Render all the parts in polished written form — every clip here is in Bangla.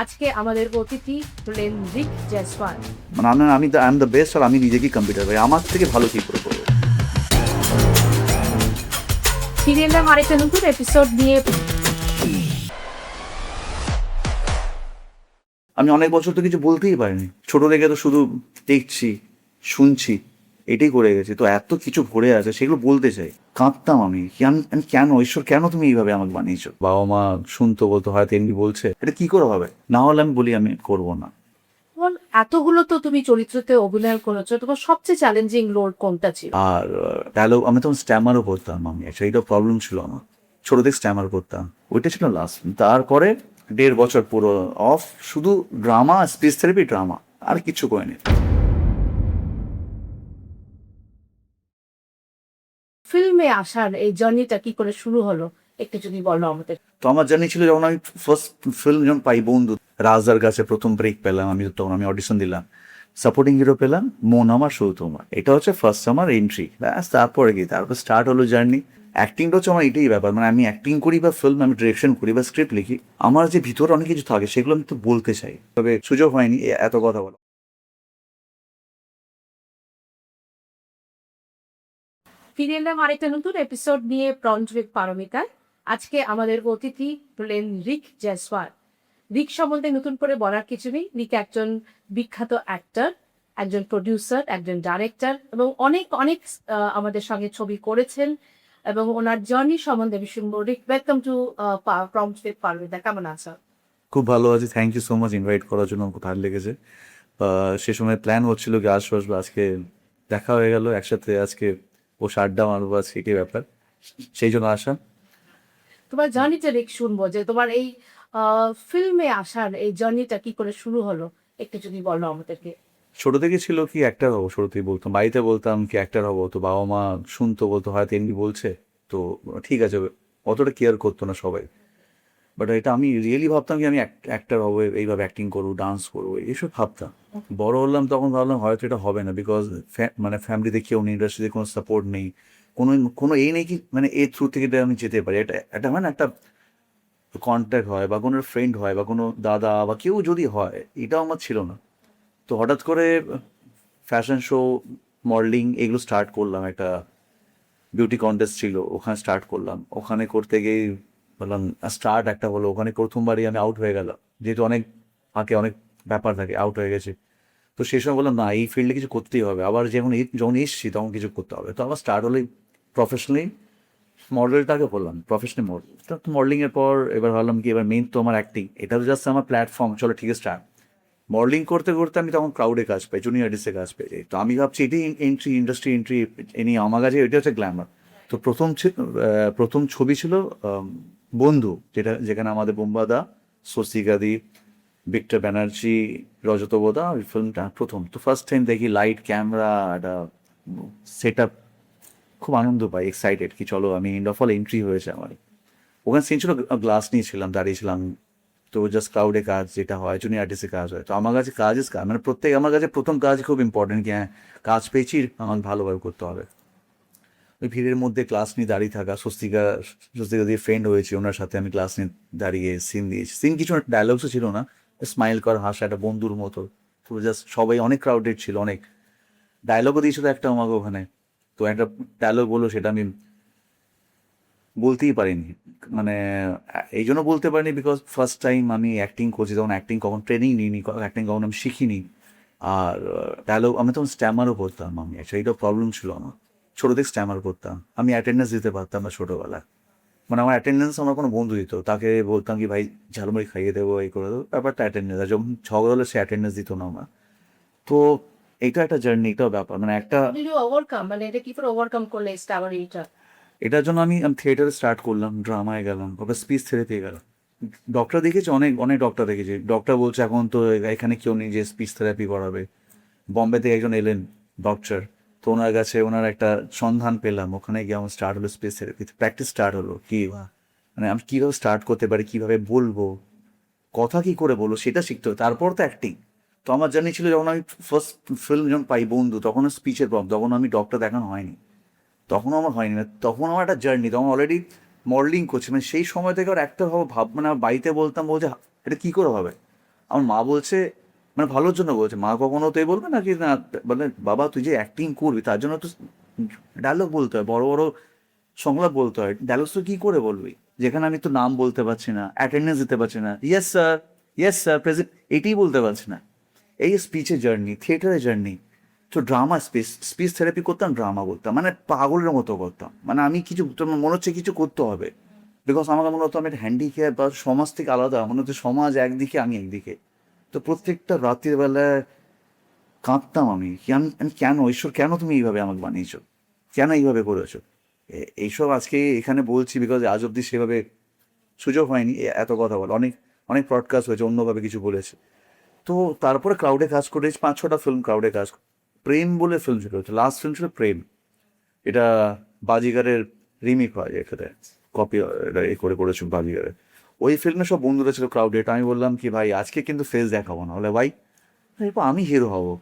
আজকে আমাদের অতিথি হলেন রিক জয়সওয়াল। মানে আমি আই এম দ্য বেস্ট, আর আমি নিজেকেই কম্পিউটার ভাই, আমার থেকে ভালো কি করে করবো? ফিরে এলাম আরেকটা নতুন এপিসোড নিয়ে। আমি অনেক বছর তো কিছু বলতেই পারিনি, ছোট থেকে তো শুধু দেখছি শুনছি এটাই করে গেছি। তো এত কিছু ভরে আছে, সেগুলো বলতে চাই। কাঁদতাম আমি, আমি কেন ঈশ্বর, কেন তুমি এইভাবে আমাকে বানিয়েছো? বাবা মা শুনতো, বলতো হয়তো এমনি বলছে, এটা কি করে হবে? না হলে আমি বলি আমি করবো না। তোমার এতগুলো তো তুমি চরিত্রতে অভিনয় করেছো, তোমার সবচেয়ে চ্যালেঞ্জিং রোল কোনটা ছিল? আর ডায়লগ, আমি তখন স্ট্যামারও করতাম, আমি সেইটা প্রবলেম ছিল আমার। ছোট থেকে স্ট্যামার করতাম, ওইটা ছিল লাস্ট। তারপরে 1.5 বছর পুরো অফ, শুধু ড্রামা, স্পিচ থেরাপি, ড্রামা, আর কিছু করিনি। ফিল্মে আসার এই জার্নিটা কি করে শুরু হলো, একটু যদি বলো আমাদের। তো আমার জার্নি ছিল, যখন আমি ফার্স্ট ফিল্ম যখন পাই বন্ধু, রাজদার কাছে প্রথম ব্রেক পেলাম আমি, তখন আমি অডিশন দিলাম, সাপোর্টিং হিরো পেলাম, মন আমার শুধু তোমার। এটা হচ্ছে ফার্স্ট আমার এন্ট্রি, ব্যাস। তারপরে কি, তারপর স্টার্ট হলো জার্নি। অ্যাক্টিংটা হচ্ছে আমার এটাই ব্যাপার, মানে আমি অ্যাক্টিং করি বা ফিল্ম আমি ডিরেকশন করি বা স্ক্রিপ্ট লিখি, আমার যে ভিতরে অনেক কিছু থাকে সেগুলো আমি তো বলতে চাই, তবে সুযোগ হয়নি এত কথা বলা। ফিরে এলাম আরেকটা নতুন এপিসোড নিয়ে ব্রঞ্জ উইথ পারমিতা। আজকে আমাদের অতিথি হলেন রিক জয়সওয়াল। রিক সম্বন্ধে নতুন করে বলার কিছু নেই। রিক একজন বিখ্যাত অ্যাক্টর, একজন প্রডিউসার, একজন ডাইরেক্টর, এবং অনেক অনেক আমাদের সঙ্গে ছবি করেছেন। এবং ওনার জার্নি সম্বন্ধে আমি শুনবো। Rik, welcome to brunch with Paramita. কেমন আছো? খুব ভালো আছি, thank you so much invite করার জন্য, খুব ভালো লেগেছে। সে সময় প্ল্যান হচ্ছিল কি আসবো আসবো, আজকে দেখা হয়ে গেল একসাথে, আজকে ও আড্ডা মারবো, আজকে এটাই ব্যাপার, সেই জন্য আসা। তোমার জার্নিটা রিক শুনবো, যে তোমার এই ফিল্মে আসার এই জার্নিটা কি করে শুরু হলো, একটু যদি বলো আমাদেরকে। ছোট থেকে ছিল কি অ্যাক্টার হবো, ছোট থেকে বলতাম, বাড়িতে বলতাম কি অ্যাক্টার হবো, তো বাবা মা শুনতো, বলতো হয়তো এমনি বলছে, তো ঠিক আছে, অতটা কেয়ার করতো না সবাই। বাট এটা আমি রিয়েলি ভাবতাম কি আমি অ্যাক্টার হবো, এইভাবে অ্যাক্টিং করবো, ডান্স করবো, এইসব ভাবতাম। বড় হলাম তখন ভাবলাম হয়তো এটা হবে না, বিকজ মানে ফ্যামিলিতে কেউ নেই, ইন্ডাস্ট্রিতে কোনো সাপোর্ট নেই, কোনো কোনো এই নেই কি মানে এর থ্রু থেকে এটা আমি যেতে পারি। এটা এটা হয় না, একটা কন্ট্যাক্ট হয় বা কোনো ফ্রেন্ড হয় বা কোনো দাদা বা কেউ যদি হয়, এটাও আমার ছিল না। তো হঠাৎ করে ফ্যাশন শো, মডেলিং এগুলো স্টার্ট করলাম, একটা বিউটি কন্টেস্ট ছিল, ওখানে স্টার্ট করলাম। ওখানে করতে গিয়ে বললাম স্টার্ট একটা হলো, ওখানে প্রথমবারই আমি আউট হয়ে গেলাম, যেহেতু অনেক ফাঁকে অনেক ব্যাপার থাকে, আউট হয়ে গেছে। তো সেই সময় বললাম না, এই ফিল্ডে কিছু করতেই হবে, আবার যখন এসছি তখন কিছু করতে হবে। তো আবার স্টার্ট হলো প্রফেশনালি মডেলটাকে বললাম, প্রফেশনাল মডেল। তো মডেলিংয়ের পর এবার ভাবলাম কি, এবার মেইন তো আমার অ্যাক্টিং, এটা তো জাস্ট আমার প্ল্যাটফর্ম, চলো ঠিক আছে স্টার্ট। মডেলিং করতে করতে আমি তখন ক্রাউডে কাজ পাই, জুনিয়র আর্টিস্টে কাজ পেয়ে যাই। তো আমি ভাবছি এটাই এন্ট্রি, ইন্ডাস্ট্রি এন্ট্রি এনি আমার কাছে, এটা হচ্ছে গ্ল্যামার। তো প্রথম ছবি ছিল বন্ধু, যেখানে আমাদের বোম্বাদা, স্বস্তিকাদি, ভিক্টর ব্যানার্জি, রজতবোদা, ওই ফিল্মটা প্রথম। তো ফার্স্ট টাইম দেখি লাইট, ক্যামেরা, একটা সেট আপ, খুব আনন্দ পাই, এক্সাইটেড কি চলো আমি ইন্ড অফ অল এন্ট্রি হয়েছে আমার। ওখানে সিন ছিল, গ্লাস নিয়েছিলাম, দাঁড়িয়েছিলাম। তো জাস্ট ক্রাউডে কাজ যেটা হয়, জুনিয়র আর্টিস্টে কাজ হয়। তো আমার কাছে কাজ মানে প্রত্যেক, আমার কাছে প্রথম কাজ খুব ইম্পর্টেন্ট, কি হ্যাঁ কাজ পেয়েছি, আমাকে ভালোভাবে করতে হবে। ওই ভিড়ের মধ্যে ক্লাস নিয়ে দাঁড়িয়ে থাকা, স্বস্তিকা দিয়ে ফ্রেন্ড হয়েছি, ওনার সাথে আমি ক্লাস নিয়ে দাঁড়িয়ে সিন দিয়েছি। সিন কিছু ডায়লগসও ছিল না, স্মাইল কর, হাসা, একটা বন্ধুর মতো পুরো, জাস্ট সবাই অনেক ক্রাউডেড ছিল, অনেক ডায়লগও দিয়েছিল একটা আমাকে ওখানে। তো একটা ডায়লগ বললো, সেটা আমি বলতেই পারিনি, মানে এই জন্য বলতে পারিনি বিকজ ফার্স্ট টাইম আমি অ্যাক্টিং করছি, তখন অ্যাক্টিং কখন ট্রেনিং নিইনি, অ্যাক্টিং কখন আমি শিখিনি। আর ডায়লগ, আমি তখন স্ট্যামারও করতাম, আমি এইটাও প্রবলেম ছিল আমার। ছোটো থেকে স্ট্যামার করতাম, আমি অ্যাটেন্ডেন্স দিতে পারতাম না ছোটোবেলায়। মানে আমার অ্যাটেন্ডেন্স আমার কোনো বন্ধু দিত, তাকে বলতাম কি ভাই ঝালমুড়ি খাইয়ে দেবো, এই করে দেবো, ব্যাপারটা অ্যাটেন্ডেন্স। আর যখন ঝগড়া হলে সে অ্যাটেন্ডেন্স দিত না আমার। তো এইটা একটা জার্নি, এটাও ব্যাপার, মানে একটা। ওভারকাম, মানে এটা কি করে ওভারকাম করলে স্টাবারিটা? এটার জন্য আমি থিয়েটারে স্টার্ট করলাম, ড্রামায় গেলাম, ওটা স্পিচ থেরাপি গেলাম। ডক্টর দেখেছি, অনেক অনেক ডক্টর দেখেছি, ডক্টর বলছে এখন তো এখানে কেউ নেই যে স্পিচ থেরাপি করাবে। বম্বে থেকে একজন এলেন ডক্টর, তো ওনার কাছে ওনার একটা সন্ধান পেলাম, ওখানে গিয়ে আমার স্টার্ট হলো স্পিচ থেরাপি, প্র্যাকটিস স্টার্ট হলো কি মানে আমি কীভাবে স্টার্ট করতে পারি, কীভাবে বলবো, কথা কী করে বলবো সেটা শিখতে হবে, তারপর তো অ্যাক্টিং। তো আমার জার্নি ছিল, যখন আমি ফার্স্ট ফিল্ম যখন পাই বন্ধু, তখন স্পিচের প্রবলেম, তখন আমি ডক্টর দেখানো হয়নি, তখনও আমার হয়নি, না তখন আমার একটা জার্নি, তখন অলরেডি মডেলিং করছি, মানে সেই সময় থেকে আর অ্যাক্টর হবো ভাব, মানে আমার বাড়িতে বলতাম, বলছে এটা কী করে হবে, আমার মা বলছে, মানে ভালোর জন্য বলছে, মা কখনো তো বলবে না কি না, মানে বাবা তুই যে অ্যাক্টিং করবি তার জন্য তো ডায়লগ বলতে হয়, বড় বড় সংলাপ বলতে হয়, ডায়লগ তো কি করে বলবি যেখানে আমি তো নাম বলতে পারছি না, অ্যাটেন্ডেন্স দিতে পারছি না, ইয়েস স্যার প্রেজেন্ট, এটাই বলতে পারছি না। এই স্পিচের জার্নি, থিয়েটারের জার্নি, তো ড্রামা স্পিচ থেরাপি করতাম, ড্রামা করতাম, মানে পাগলের মতো করতাম, মানে আমি কিছু তোমার মনে হচ্ছে কিছু করতে হবে, বিকজ আমাকে মনে হতো আমি একটা হ্যান্ডিক্যাপ বা সমাজ থেকে আলাদা, মনে হচ্ছে সমাজ একদিকে আমি একদিকে। তো প্রত্যেকটা রাতের বেলায় কাঁদতাম আমি, কি আমি কেন, ঈশ্বর কেন তুমি এইভাবে আমাকে বানিয়েছো, কেন এইভাবে করেছো। এইসব আজকে এখানে বলছি বিকজ আজ অব্দি সেভাবে সুযোগ হয়নি এত কথা বলা, অনেক অনেক পডকাস্ট হয়েছে, অন্যভাবে কিছু বলেছে। তো তারপরে ক্রাউডে কাজ করেছি, 5-6টা ফিল্ম ক্রাউডে কাজ। প্রেম বলে ফিল্ম ছিল, লাস্ট ফিল্ম ছিল প্রেম, এটা বাজিগারের রিমিক হয়, এখানে কপি এটা এ করে করেছি বাজিগারের। ওই ফিল্মে সব বন্ধুরা ছিল ক্রাউডে, আমি বললাম কি ভাই আজকে কিন্তু ফেস দেখাবো না, বলে ভাই এরপর আমি হিরো হবো,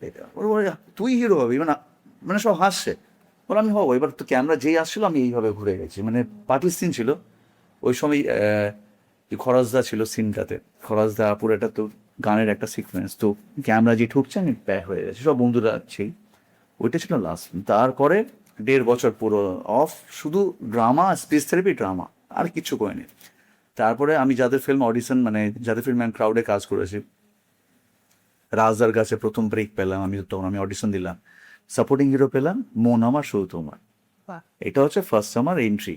এটা বলে তুই হিরো হবি, মানে মানে সব হাসছে, বলে আমি হবো। এবার তো ক্যামেরা যেই আসছিল আমি এইভাবে ঘুরে গেছি, মানে পার্টির সিন ছিল ওই সময়, খরচদা ছিল সিনটাতে, খরচদা পুরোটা তো গানের একটা সিকোয়েন্স, তো ক্যামেরা যে ঠুকছে আমি ব্যাক হয়ে গেছে, সব বন্ধুরা আছেই। ওইটা ছিল লাস্ট। তারপরে 1.5 বছর পুরো অফ, শুধু ড্রামা, স্পিচ থেরাপি, ড্রামা, আর কিচ্ছু করিনি। তারপরে আমি যাদের ফিল্ম অডিশন, মানে যাদের ফিল্ম আমি ক্রাউডে কাজ করেছি, রাজদার কাছে প্রথম ব্রেক পেলাম আমি, তখন আমি অডিশন দিলাম, সাপোর্টিং হিরো পেলাম মন আমার শুধু তোমার, বাহ। এটা হচ্ছে ফার্স্ট আমার এন্ট্রি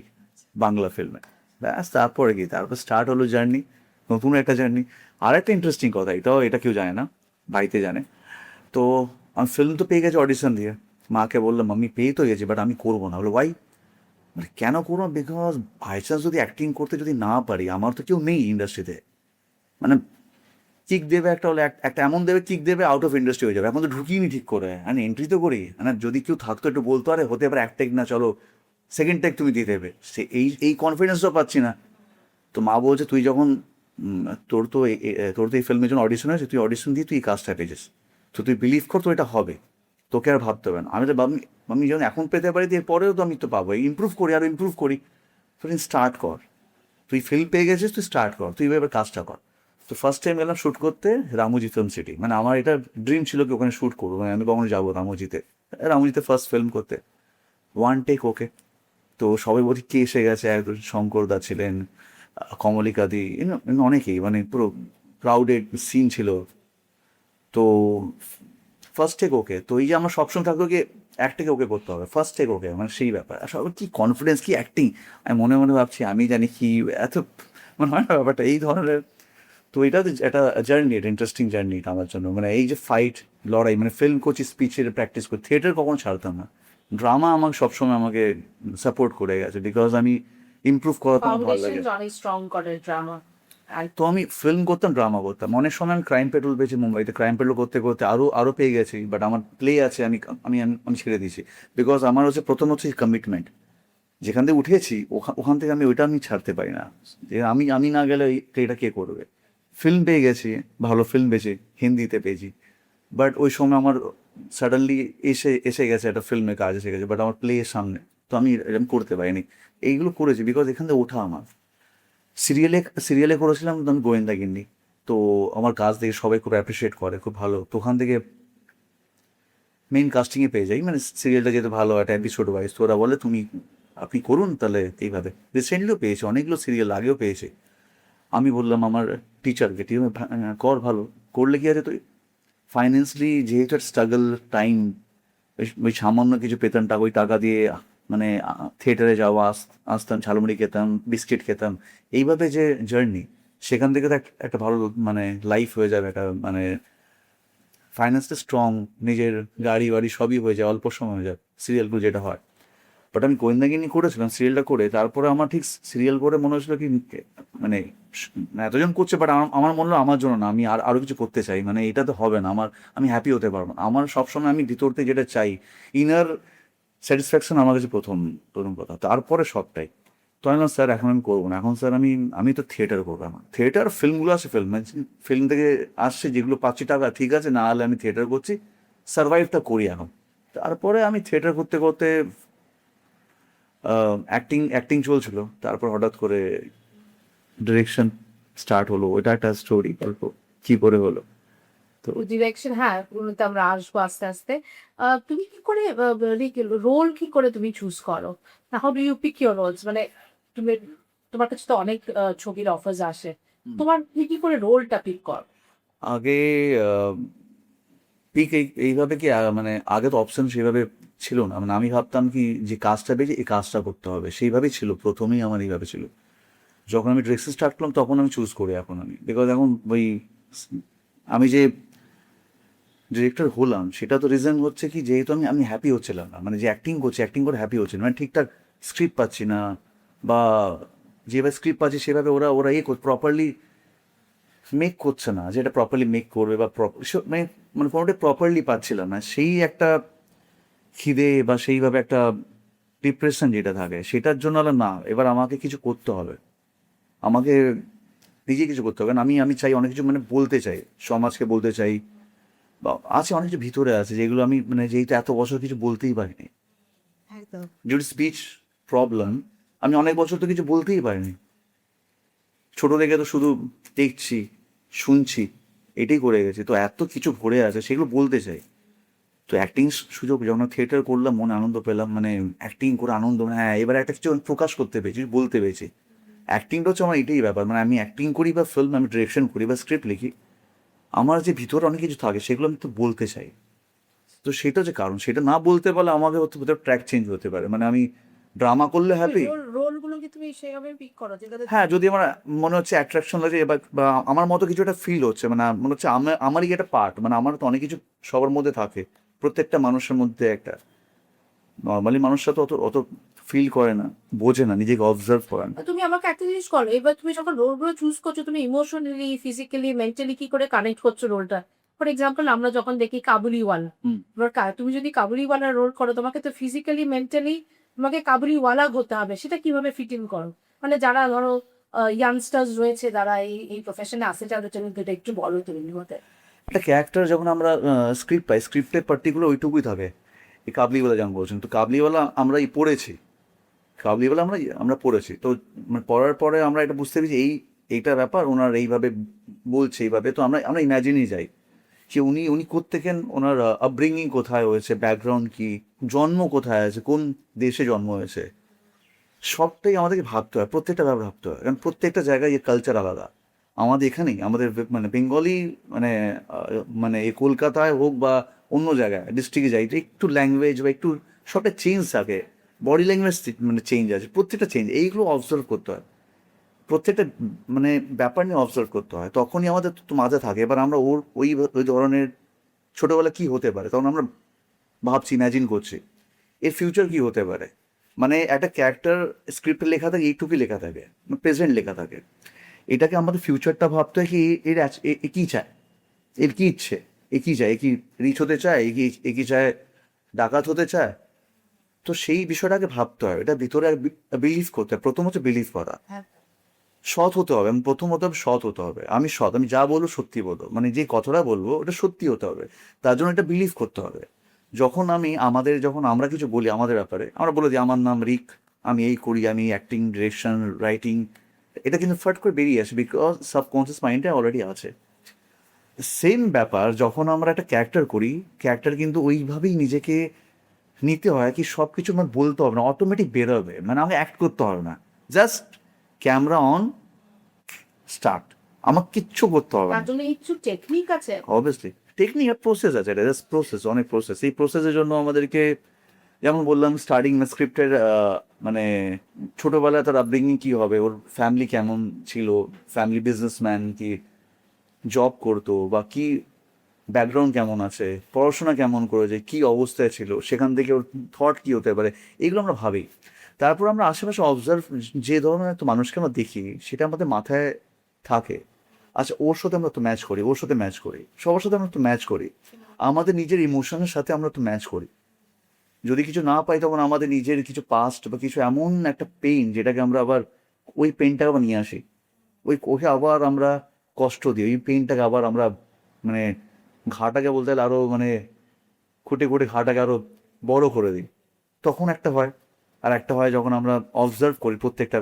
বাংলা ফিল্মে। ব্যাস তারপরে কি, তারপর স্টার্ট হলো জার্নি, নতুন একটা জার্নি। আর একটা ইন্টারেস্টিং কথা, এটা কেউ জানে না, বাড়িতে জানে। তো আমি ফিল্ম তো পেয়ে গেছি অডিশন দিয়ে, মাকে বললাম আমি পেয়ে তো গেছি বাট আমি করবো না, বলো ভাই মানে কেন করবো, বিকজ বাই চান্স যদি অ্যাক্টিং করতে যদি না পারি, আমার তো কেউ নেই ইন্ডাস্ট্রিতে, মানে কিক দেবে একটা, হলে একটা এমন দেবে কিক দেবে, আউট অফ ইন্ডাস্ট্রি হয়ে যাবে, এখন তো ঢুকিয়ে ঠিক করে, মানে এন্ট্রি তো করি, মানে যদি কেউ থাকতো একটু বলতো আরে হতে পারে এক টেক না, চলো সেকেন্ড টেক তুমি দিয়ে দেবে, সে এই কনফিডেন্সও পাচ্ছি না। তো মা বলছে তুই যখন তোর তো এই ফিল্মের জন্য অডিশন হয়েছে, তুই অডিশন দিয়ে তুই এই কাজটা পেয়েছিস, তো তুই বিলিভ কর তো এটা হবে, তোকে আর ভাবতে হবে না। আমি তো আমি যখন এখন পেতে পারি এরপরেও তো আমি তো পাবো, ইমপ্রুভ করি আর ইমপ্রুভ করি, তুই স্টার্ট কর, তুই ফিল্ম পেয়ে গেছিস তুই স্টার্ট কর, তুই এবার কাজটা কর। তো ফার্স্ট টাইম গেলাম শ্যুট করতে রামুজি ফিল্ম সিটি, মানে আমার এটা ড্রিম ছিল কি ওখানে শ্যুট করবো, মানে আমি কখনো যাবো রামুজিতে, রামুজিতে ফার্স্ট ফিল্ম করতে। ওয়ান টেক ওকে, তো সবাই বলছি কে এসে গেছে, একজন শঙ্কর দা ছিলেন, কমলিকা দি, অনেকেই, মানে পুরো ক্রাউডেড সিন ছিল। তো ফার্স্ট টেক ওকে, তো এই যে আমার সবসময় থাকতো কি এক টেক ওকে করতে হবে, ফার্স্ট টেক ওকে, মানে সেই ব্যাপার। আর সবার কি কনফিডেন্স, কি অ্যাক্টিং, আমি মনে মনে ভাবছি আমি জানি কি, এত মানে হয় না ব্যাপারটা এই ধরনের। তো এটা একটা জার্নি, এটা ইন্টারেস্টিং জার্নি আমার জন্য, মানে এই যে ফাইট লড়াই, মানে ফিল্ম করছি, স্পিচের প্র্যাকটিস করি, থিয়েটার কখনো ছাড়তাম না, ড্রামা আমাকে সবসময় আমাকে সাপোর্ট করে গেছে, বিকজ আমি ইমপ্রুভ করাতে আমার ভালো ফাউন্ডেশন লাগে। অনেক স্ট্রং করে ড্রামা। আর তো আমি ফিল্ম করতাম, ড্রামা করতাম, অনেক সময় আমি ক্রাইম পেট্রোল পেয়েছি মুম্বাইতে, ক্রাইম পেট্রোল করতে করতে আরও পেয়ে গেছি, বাট আমার প্লে আছে, আমি আমি ছেড়ে দিয়েছি, বিকজ আমার হচ্ছে প্রথম হচ্ছে কমিটমেন্ট, যেখান থেকে উঠেছি ওখান থেকে আমি ওইটা আমি ছাড়তে পারি না, যে আমি না গেলে এটা কে করবে। ফিল্ম পেয়ে গেছি, ভালো ফিল্ম পেয়েছি, হিন্দিতে পেয়েছি, বাট ওই সময় আমার সাডেনলি এসে এসে গেছে একটা ফিল্মে কাজ এসে গেছে, বাট আমার প্লে এর সামনে, তো আমি এরকম করতে পারিনি। এইগুলো করেছি বিকজ এখান থেকে ওঠা আমার। সিরিয়ালে সিরিয়ালে করেছিলাম তো আমি গোয়েন্দা গিন্নি, তো আমার কাজ দেখে সবাই খুব অ্যাপ্রিসিয়েট করে, খুব ভালো, তো ওখান থেকে মেইন কাস্টিংয়ে পেয়ে যাই, মানে সিরিয়ালটা যেহেতু ভালো একটা এপিসোড ওয়াইজ, তো ওরা বলে আপনি করুন তাহলে এইভাবে। রিসেন্টলিও পেয়েছি, অনেকগুলো সিরিয়াল আগেও পেয়েছি। আমি বললাম আমার টিচারকে, ঠিক আছে কর, ভালো করলে কি আছে, তুই ফাইন্যান্সলি যেহেতু একটা স্ট্রাগল টাইম, ওই সামান্য কিছু পেতাম টাকা, ওই টাকা দিয়ে মানে থিয়েটারে যাওয়া, আসতাম, ঝালমুড়ি খেতাম, বিস্কিট খেতাম, এইভাবে যে জার্নি, সেখান থেকে তো একটা ভালো মানে লাইফ হয়ে যাবে, একটা মানে ফাইন্যান্সটা স্ট্রং, নিজের গাড়ি বাড়ি সবই হয়ে যায় অল্প সময় হয়ে যায়, সিরিয়ালগুলো যেটা হয়। বাট আমি গোয়েন্দাগিনি করেছিলাম সিরিয়ালটা করে, তারপরে আমার ঠিক সিরিয়াল করে মনে হচ্ছিল কি মানে এতজন করছে, বাট আমার মনে হলো আমার জন্য না, আমি আরও কিছু করতে চাই, মানে এটা তো হবে না আমার, আমি হ্যাপি হতে পারবো না। আমার সবসময় আমি ভিতরতে যেটা চাই, ইনার স্যাটিসফ্যাকশন আমার কাছে প্রথম প্রথম কথা, তারপরে সবটাই। তো আমি বললাম, স্যার এখন আমি করবো না, এখন স্যার আমি তো থিয়েটার করবো, আমার থিয়েটার ফিল্মগুলো আছে, ফিল্ম থেকে আসছে যেগুলো পাচ্ছি টাকা, ঠিক আছে, না হলে আমি থিয়েটার করছি, সার্ভাইভটা করি এখন। তারপরে আমি থিয়েটার করতে করতে অ্যাক্টিং অ্যাক্টিং চলছিল, তারপর হঠাৎ করে ডিরেকশন স্টার্ট হলো, ওইটা একটা স্টোরি গল্প। কি করে হলো। তো ডিরেকশন, হ্যাঁ, পুরোতে আমরা আসবো আস্তে আস্তে। তুমি কি করে রোল কি করে তুমি চুজ করো? How do you pick your roles? মানে তুমি, তোমার কাছে তো অনেক ছবির অফার্স আসে, তুমি কি করে রোলটা পিক করো? আগে পিক এইভাবে কি মানে আগে তো অপশন সেভাবে ছিল না, মানে আমি ভাবতাম কি যে কাজটা পেয়েছি এই কাজটা করতে হবে, সেইভাবেই ছিল প্রথমেই আমার এইভাবে ছিল। যখন আমি ড্রেসে স্টার্ট করলাম তখন আমি চুজ করি এখন আমি, বিকজ এখন ওই আমি যে ডিরেক্টর হলাম সেটা তো রিজন হচ্ছে কি, যেহেতু আমি আমি হ্যাপি হচ্ছিলাম না, মানে যে অ্যাক্টিং করছি অ্যাক্টিং করে হ্যাপি হচ্ছে না, মানে ঠিকঠাক স্ক্রিপ্ট পাচ্ছি না, বা যেভাবে স্ক্রিপ্ট পাচ্ছি সেভাবে ওরা ওরা প্রপারলি মেক করছে না, যেটা প্রপারলি মেক করবে বা মানে মানে কোনোটা প্রপারলি পাচ্ছিলাম না, সেই একটা খিদে বা সেইভাবে একটা ডিপ্রেশন যেটা থাকে সেটার জন্য হলো না, এবার আমাকে কিছু করতে হবে, আমাকে নিজে কিছু করতে হবে। কারণ আমি আমি চাই অনেক কিছু, মানে বলতে চাই, সমাজকে বলতে চাই, বা আছে অনেক কিছু ভিতরে আছে যেগুলো আমি মানে যেহেতু এত বছর কিছু বলতেই পারিনি, একদম। যেহেতু স্পিচ প্রবলেম, আমি অনেক বছর তো কিছু বলতেই পারিনি। ছোট থেকে তো শুধু দেখছি শুনছি এটাই করে গেছি, তো এত কিছু ভরে আছে সেগুলো বলতে চাই। তো অ্যাক্টিং সুযোগ যখন থিয়েটার করলাম মনে আনন্দ পেলাম, মানে অ্যাক্টিং করে আনন্দ, মানে হ্যাঁ এবার একটা কিছু প্রকাশ করতে পেরেছি, বলতে পেরেছি। অ্যাক্টিংটা হচ্ছে আমার এটাই ব্যাপার, মানে আমি অ্যাক্টিং করি বা ফিল্ম আমি ডিরেকশন করি বা স্ক্রিপ্ট লিখি, আমার যে ভিতরে অনেক কিছু থাকে সেগুলো আমি তো বলতে চাই। তো সেটা যে কারণ, সেটা না বলতে পারলে আমাকে হতে ট্র্যাক চেঞ্জ হতে পারে, মানে আমি ড্রামা করলে হ্যাপি। রোল গুলো কি তুমি সেভাবে পিক করো যেটাতে হ্যাঁ, যদি আমার মনে হচ্ছে অ্যাট্রাকশন লাগে বা আমার মতো কিছু একটা ফিল হচ্ছে, মানে মনে হচ্ছে আমারই একটা পার্ট, মানে আমার তো অনেক কিছু সবার মধ্যে থাকে, প্রত্যেকটা মানুষের মধ্যে একটা, নর্মালি মানুষরা তো অত অত ফিল করে না, বোঝে না, নিজেকে অবজার্ভ করে না। তুমি আমাকে একটা জিনিস করো, এবার তুমি যখন রোলগুলো চুজ করছো তুমি ইমোশনালি, ফিজিক্যালি, মেন্টালি কি করে কানেক্ট করছো রোলটা? ফর এক্সাম্পল আমরা যখন দেখি কাবুলিওয়ালা, হুম। এবার তুমি যদি কাবুলিওয়ালা রোল করো তোমাকে তো ফিজিক্যালি মেন্টালি তোমাকে কাবুলিওয়ালা হতে হবে, সেটা কিভাবে ফিট ইন করো? মানে যারা ধরো ইয়াংস্টার্স রয়েছে যারা এই এই প্রফেশনে আসে, তাদের জন্য এটা একটু বলো তুমি মতে। একটা ক্যারেক্টার যখন আমরা স্ক্রিপ্ট পাই, স্ক্রিপ্টে পার্টিকুলার ওইটুকুই থাকে। এই কাবলিওয়ালা যেমন বলছেন, তো কাবলিওয়ালা আমরা পড়েছি, কাবলিওয়ালা আমরা আমরা পড়েছি, তো মানে পড়ার পরে আমরা এটা বুঝতে পেরেছি এইটা ব্যাপার, ওনার এইভাবে বলছে এইভাবে, তো আমরা আমরা ইমাজিনই যাই যে উনি উনি কোত্থেকেন, ওনার আপব্রিঙ্গিং কোথায় হয়েছে, ব্যাকগ্রাউন্ড কি, জন্ম কোথায় আছে, কোন দেশে জন্ম হয়েছে, সবটাই আমাদেরকে ভাবতে হয়, প্রত্যেকটা ব্যাপার ভাবতে হয়, কারণ প্রত্যেকটা জায়গায় কালচার আলাদা। আমাদের এখানেই আমাদের মানে বেঙ্গলি, মানে মানে এই কলকাতায় হোক বা অন্য জায়গায় ডিস্ট্রিক্টে যাই, তো একটু ল্যাঙ্গুয়েজ বা একটু সবটা চেঞ্জ থাকে, বডি ল্যাঙ্গুয়েজ মানে চেঞ্জ আছে, প্রত্যেকটা চেঞ্জ, এইগুলো অবজার্ভ করতে হয়, প্রত্যেকটা মানে ব্যাপার নিয়ে অবজার্ভ করতে হয়, তখনই আমাদের তো মাঝে থাকে। এবার আমরা ওই ওই ধরনের ছোটোবেলা কী হতে পারে তখন আমরা ভাবছি, ইম্যাজিন করছি এর ফিউচার কী হতে পারে, মানে একটা ক্যারেক্টার স্ক্রিপ্টে লেখা থাকে এইটুকুই লেখা থাকে, প্রেজেন্ট লেখা থাকে, এটাকে আমাদের ফিউচারটা ভাবতে হয় কি এর এ কী চায়, এর কী ইচ্ছে, এ কী চায়, এ কি রিচ হতে চায়, এ কি চায় ডাকাত হতে চায়, তো সেই বিষয়টাকে ভাবতে হয়, এটা ভিতরে বিলিভ করতে হয়, প্রথম হচ্ছে বিলিভ করা, সৎ হতে হবে, আমি প্রথম হতে হবে, সৎ হতে হবে, আমি সৎ, আমি যা বলবো সত্যি বলবো, মানে যে কথাটা বলবো ওটা সত্যি হতে হবে, তার জন্য এটা বিলিভ করতে হবে। যখন আমি আমাদের যখন আমরা কিছু বলি আমাদের ব্যাপারে, আমরা বলে দিই আমার নাম রিক, আমি এই করি, আমি অ্যাক্টিং, ডিরেকশন, রাইটিং, এটা কিন্তু ফট করে বেরিয়ে আসে, বিকজ সাবকনসিয়াস মাইন্ডে অলরেডি আছে। সেম ব্যাপার যখন আমরা একটা ক্যারেক্টার করি, ক্যারেক্টার কিন্তু ওইভাবেই নিজেকে নিতে হয়, কি সব কিছু আমার বলতে হবে না, অটোমেটিক বেরোবে, মানে আমাকে অ্যাক্ট করতে হবে না, জাস্ট ক্যামেরা অন, স্টার্ট, আমার কিচ্ছু করতে হবে তার না। জন্য কিছু টেকনিক আছে? অবভিয়াসলি টেকনিক আর প্রসেস আছে, এটা জাস্ট প্রসেস, অনেক প্রসেস, এই প্রসেসের জন্য আমাদেরকে, যেমন বললাম স্টার্টিং স্ক্রিপ্টের, মানে ছোটোবেলায় তার আপব্রিঙ্গিং কী হবে, ওর ফ্যামিলি কেমন ছিল, ফ্যামিলি বিজনেসম্যান কি, জব করতো বা কি, ব্যাকগ্রাউন্ড কেমন আছে, পড়াশোনা কেমন করেছে, কি অবস্থায় ছিল, সেখান থেকে ওর থট কী হতে পারে, এগুলো আমরা ভাবি। তারপর আমরা আশেপাশে অবজার্ভ, যে ধরনের একটা মানুষকে আমরা দেখি সেটা আমাদের মাথায় থাকে, আচ্ছা ওর সাথে আমরা তো ম্যাচ করি, ওর সাথে ম্যাচ করি, সবার সাথে আমরা তো ম্যাচ করি, আমাদের নিজের ইমোশনের সাথে আমরা তো ম্যাচ করি। যদি কিছু না পাই তখন আমাদের নিজের কিছু পাস্ট বা কিছু এমন একটা পেইন যেটাকে আমরা আবার ওই পেইনটাকে আবার নিয়ে আসি, ওকে আবার আমরা কষ্ট দিই, ওই পেইনটাকে আবার আমরা মানে ঘাটাকে বলতে গেলে আরও মানে খুঁটে খুঁটে ঘাটাকে আরও বড় করে দিই, তখন একটা হয়। আর একটা হয় যখন আমরা অবজার্ভ করি প্রত্যেকটা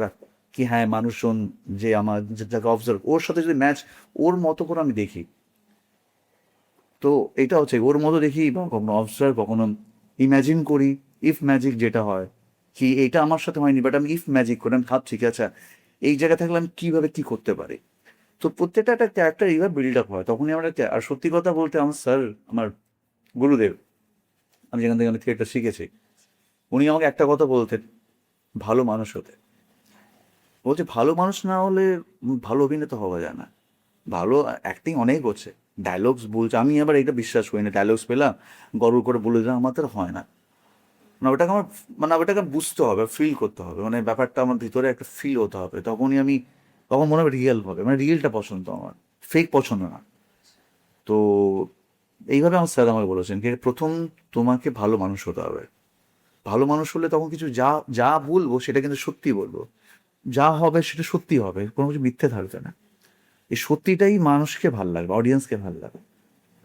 কি হ্যাঁ মানুষজন যে আমার যাকে অবজার্ভ ওর সাথে যদি ম্যাচ ওর মতো করে আমি দেখি, তো এটা হচ্ছে ওর মতো দেখি বা কখনো অবজার্ভ কখনো ইম্যাজিন করি। ইফ ম্যাজিক যেটা হয় কি এটা আমার সাথে হয়নি, বাট আমি ইফ ম্যাজিক করে আমি ভাবছি কি আচ্ছা এই জায়গা থাকলে আমি কিভাবে কি করতে পারি। তো প্রত্যেকটা একটা ক্যারেক্টার এইভাবে বিল্ড আপ হয়, তখনই আমরা আর সত্যি কথা বলতে আমার স্যার, আমার গুরুদেব, আমি যেখান থেকে আমি থিয়েটার শিখেছি, উনি আমাকে একটা কথা বলতেন, ভালো মানুষ হতে। বলছে ভালো মানুষ না হলে ভালো অভিনেতা হওয়া যায় না। ভালো অ্যাক্টিং অনেক হচ্ছে, ডায়লগস বলছে, আমি আবার এটা বিশ্বাস করি না ডায়লগস পেলাম গর্ব করে বলে দিলাম, আমার তো হয় না। মানে ওটাকে আমার মানে ওটাকে বুঝতে হবে, ফিল করতে হবে, মানে ব্যাপারটা আমার ভিতরে একটা ফিল হতে হবে, তখনই আমি তখন মনে হবে রিয়েল হবে, মানে রিয়েলটা পছন্দ আমার, ফেক পছন্দ না। তো এইভাবে আমার স্যার আমাকে বলেছেন যে প্রথম তোমাকে ভালো মানুষ হতে হবে। ভালো মানুষ হলে তখন কিছু যা যা বলবো সেটা কিন্তু সত্যি বলবো, যা হবে সেটা সত্যি হবে, কোনো কিছু মিথ্যে থাকবে না। এই সত্যিটাই মানুষকে ভাল লাগবে, অডিয়েন্সকে ভাল লাগবে,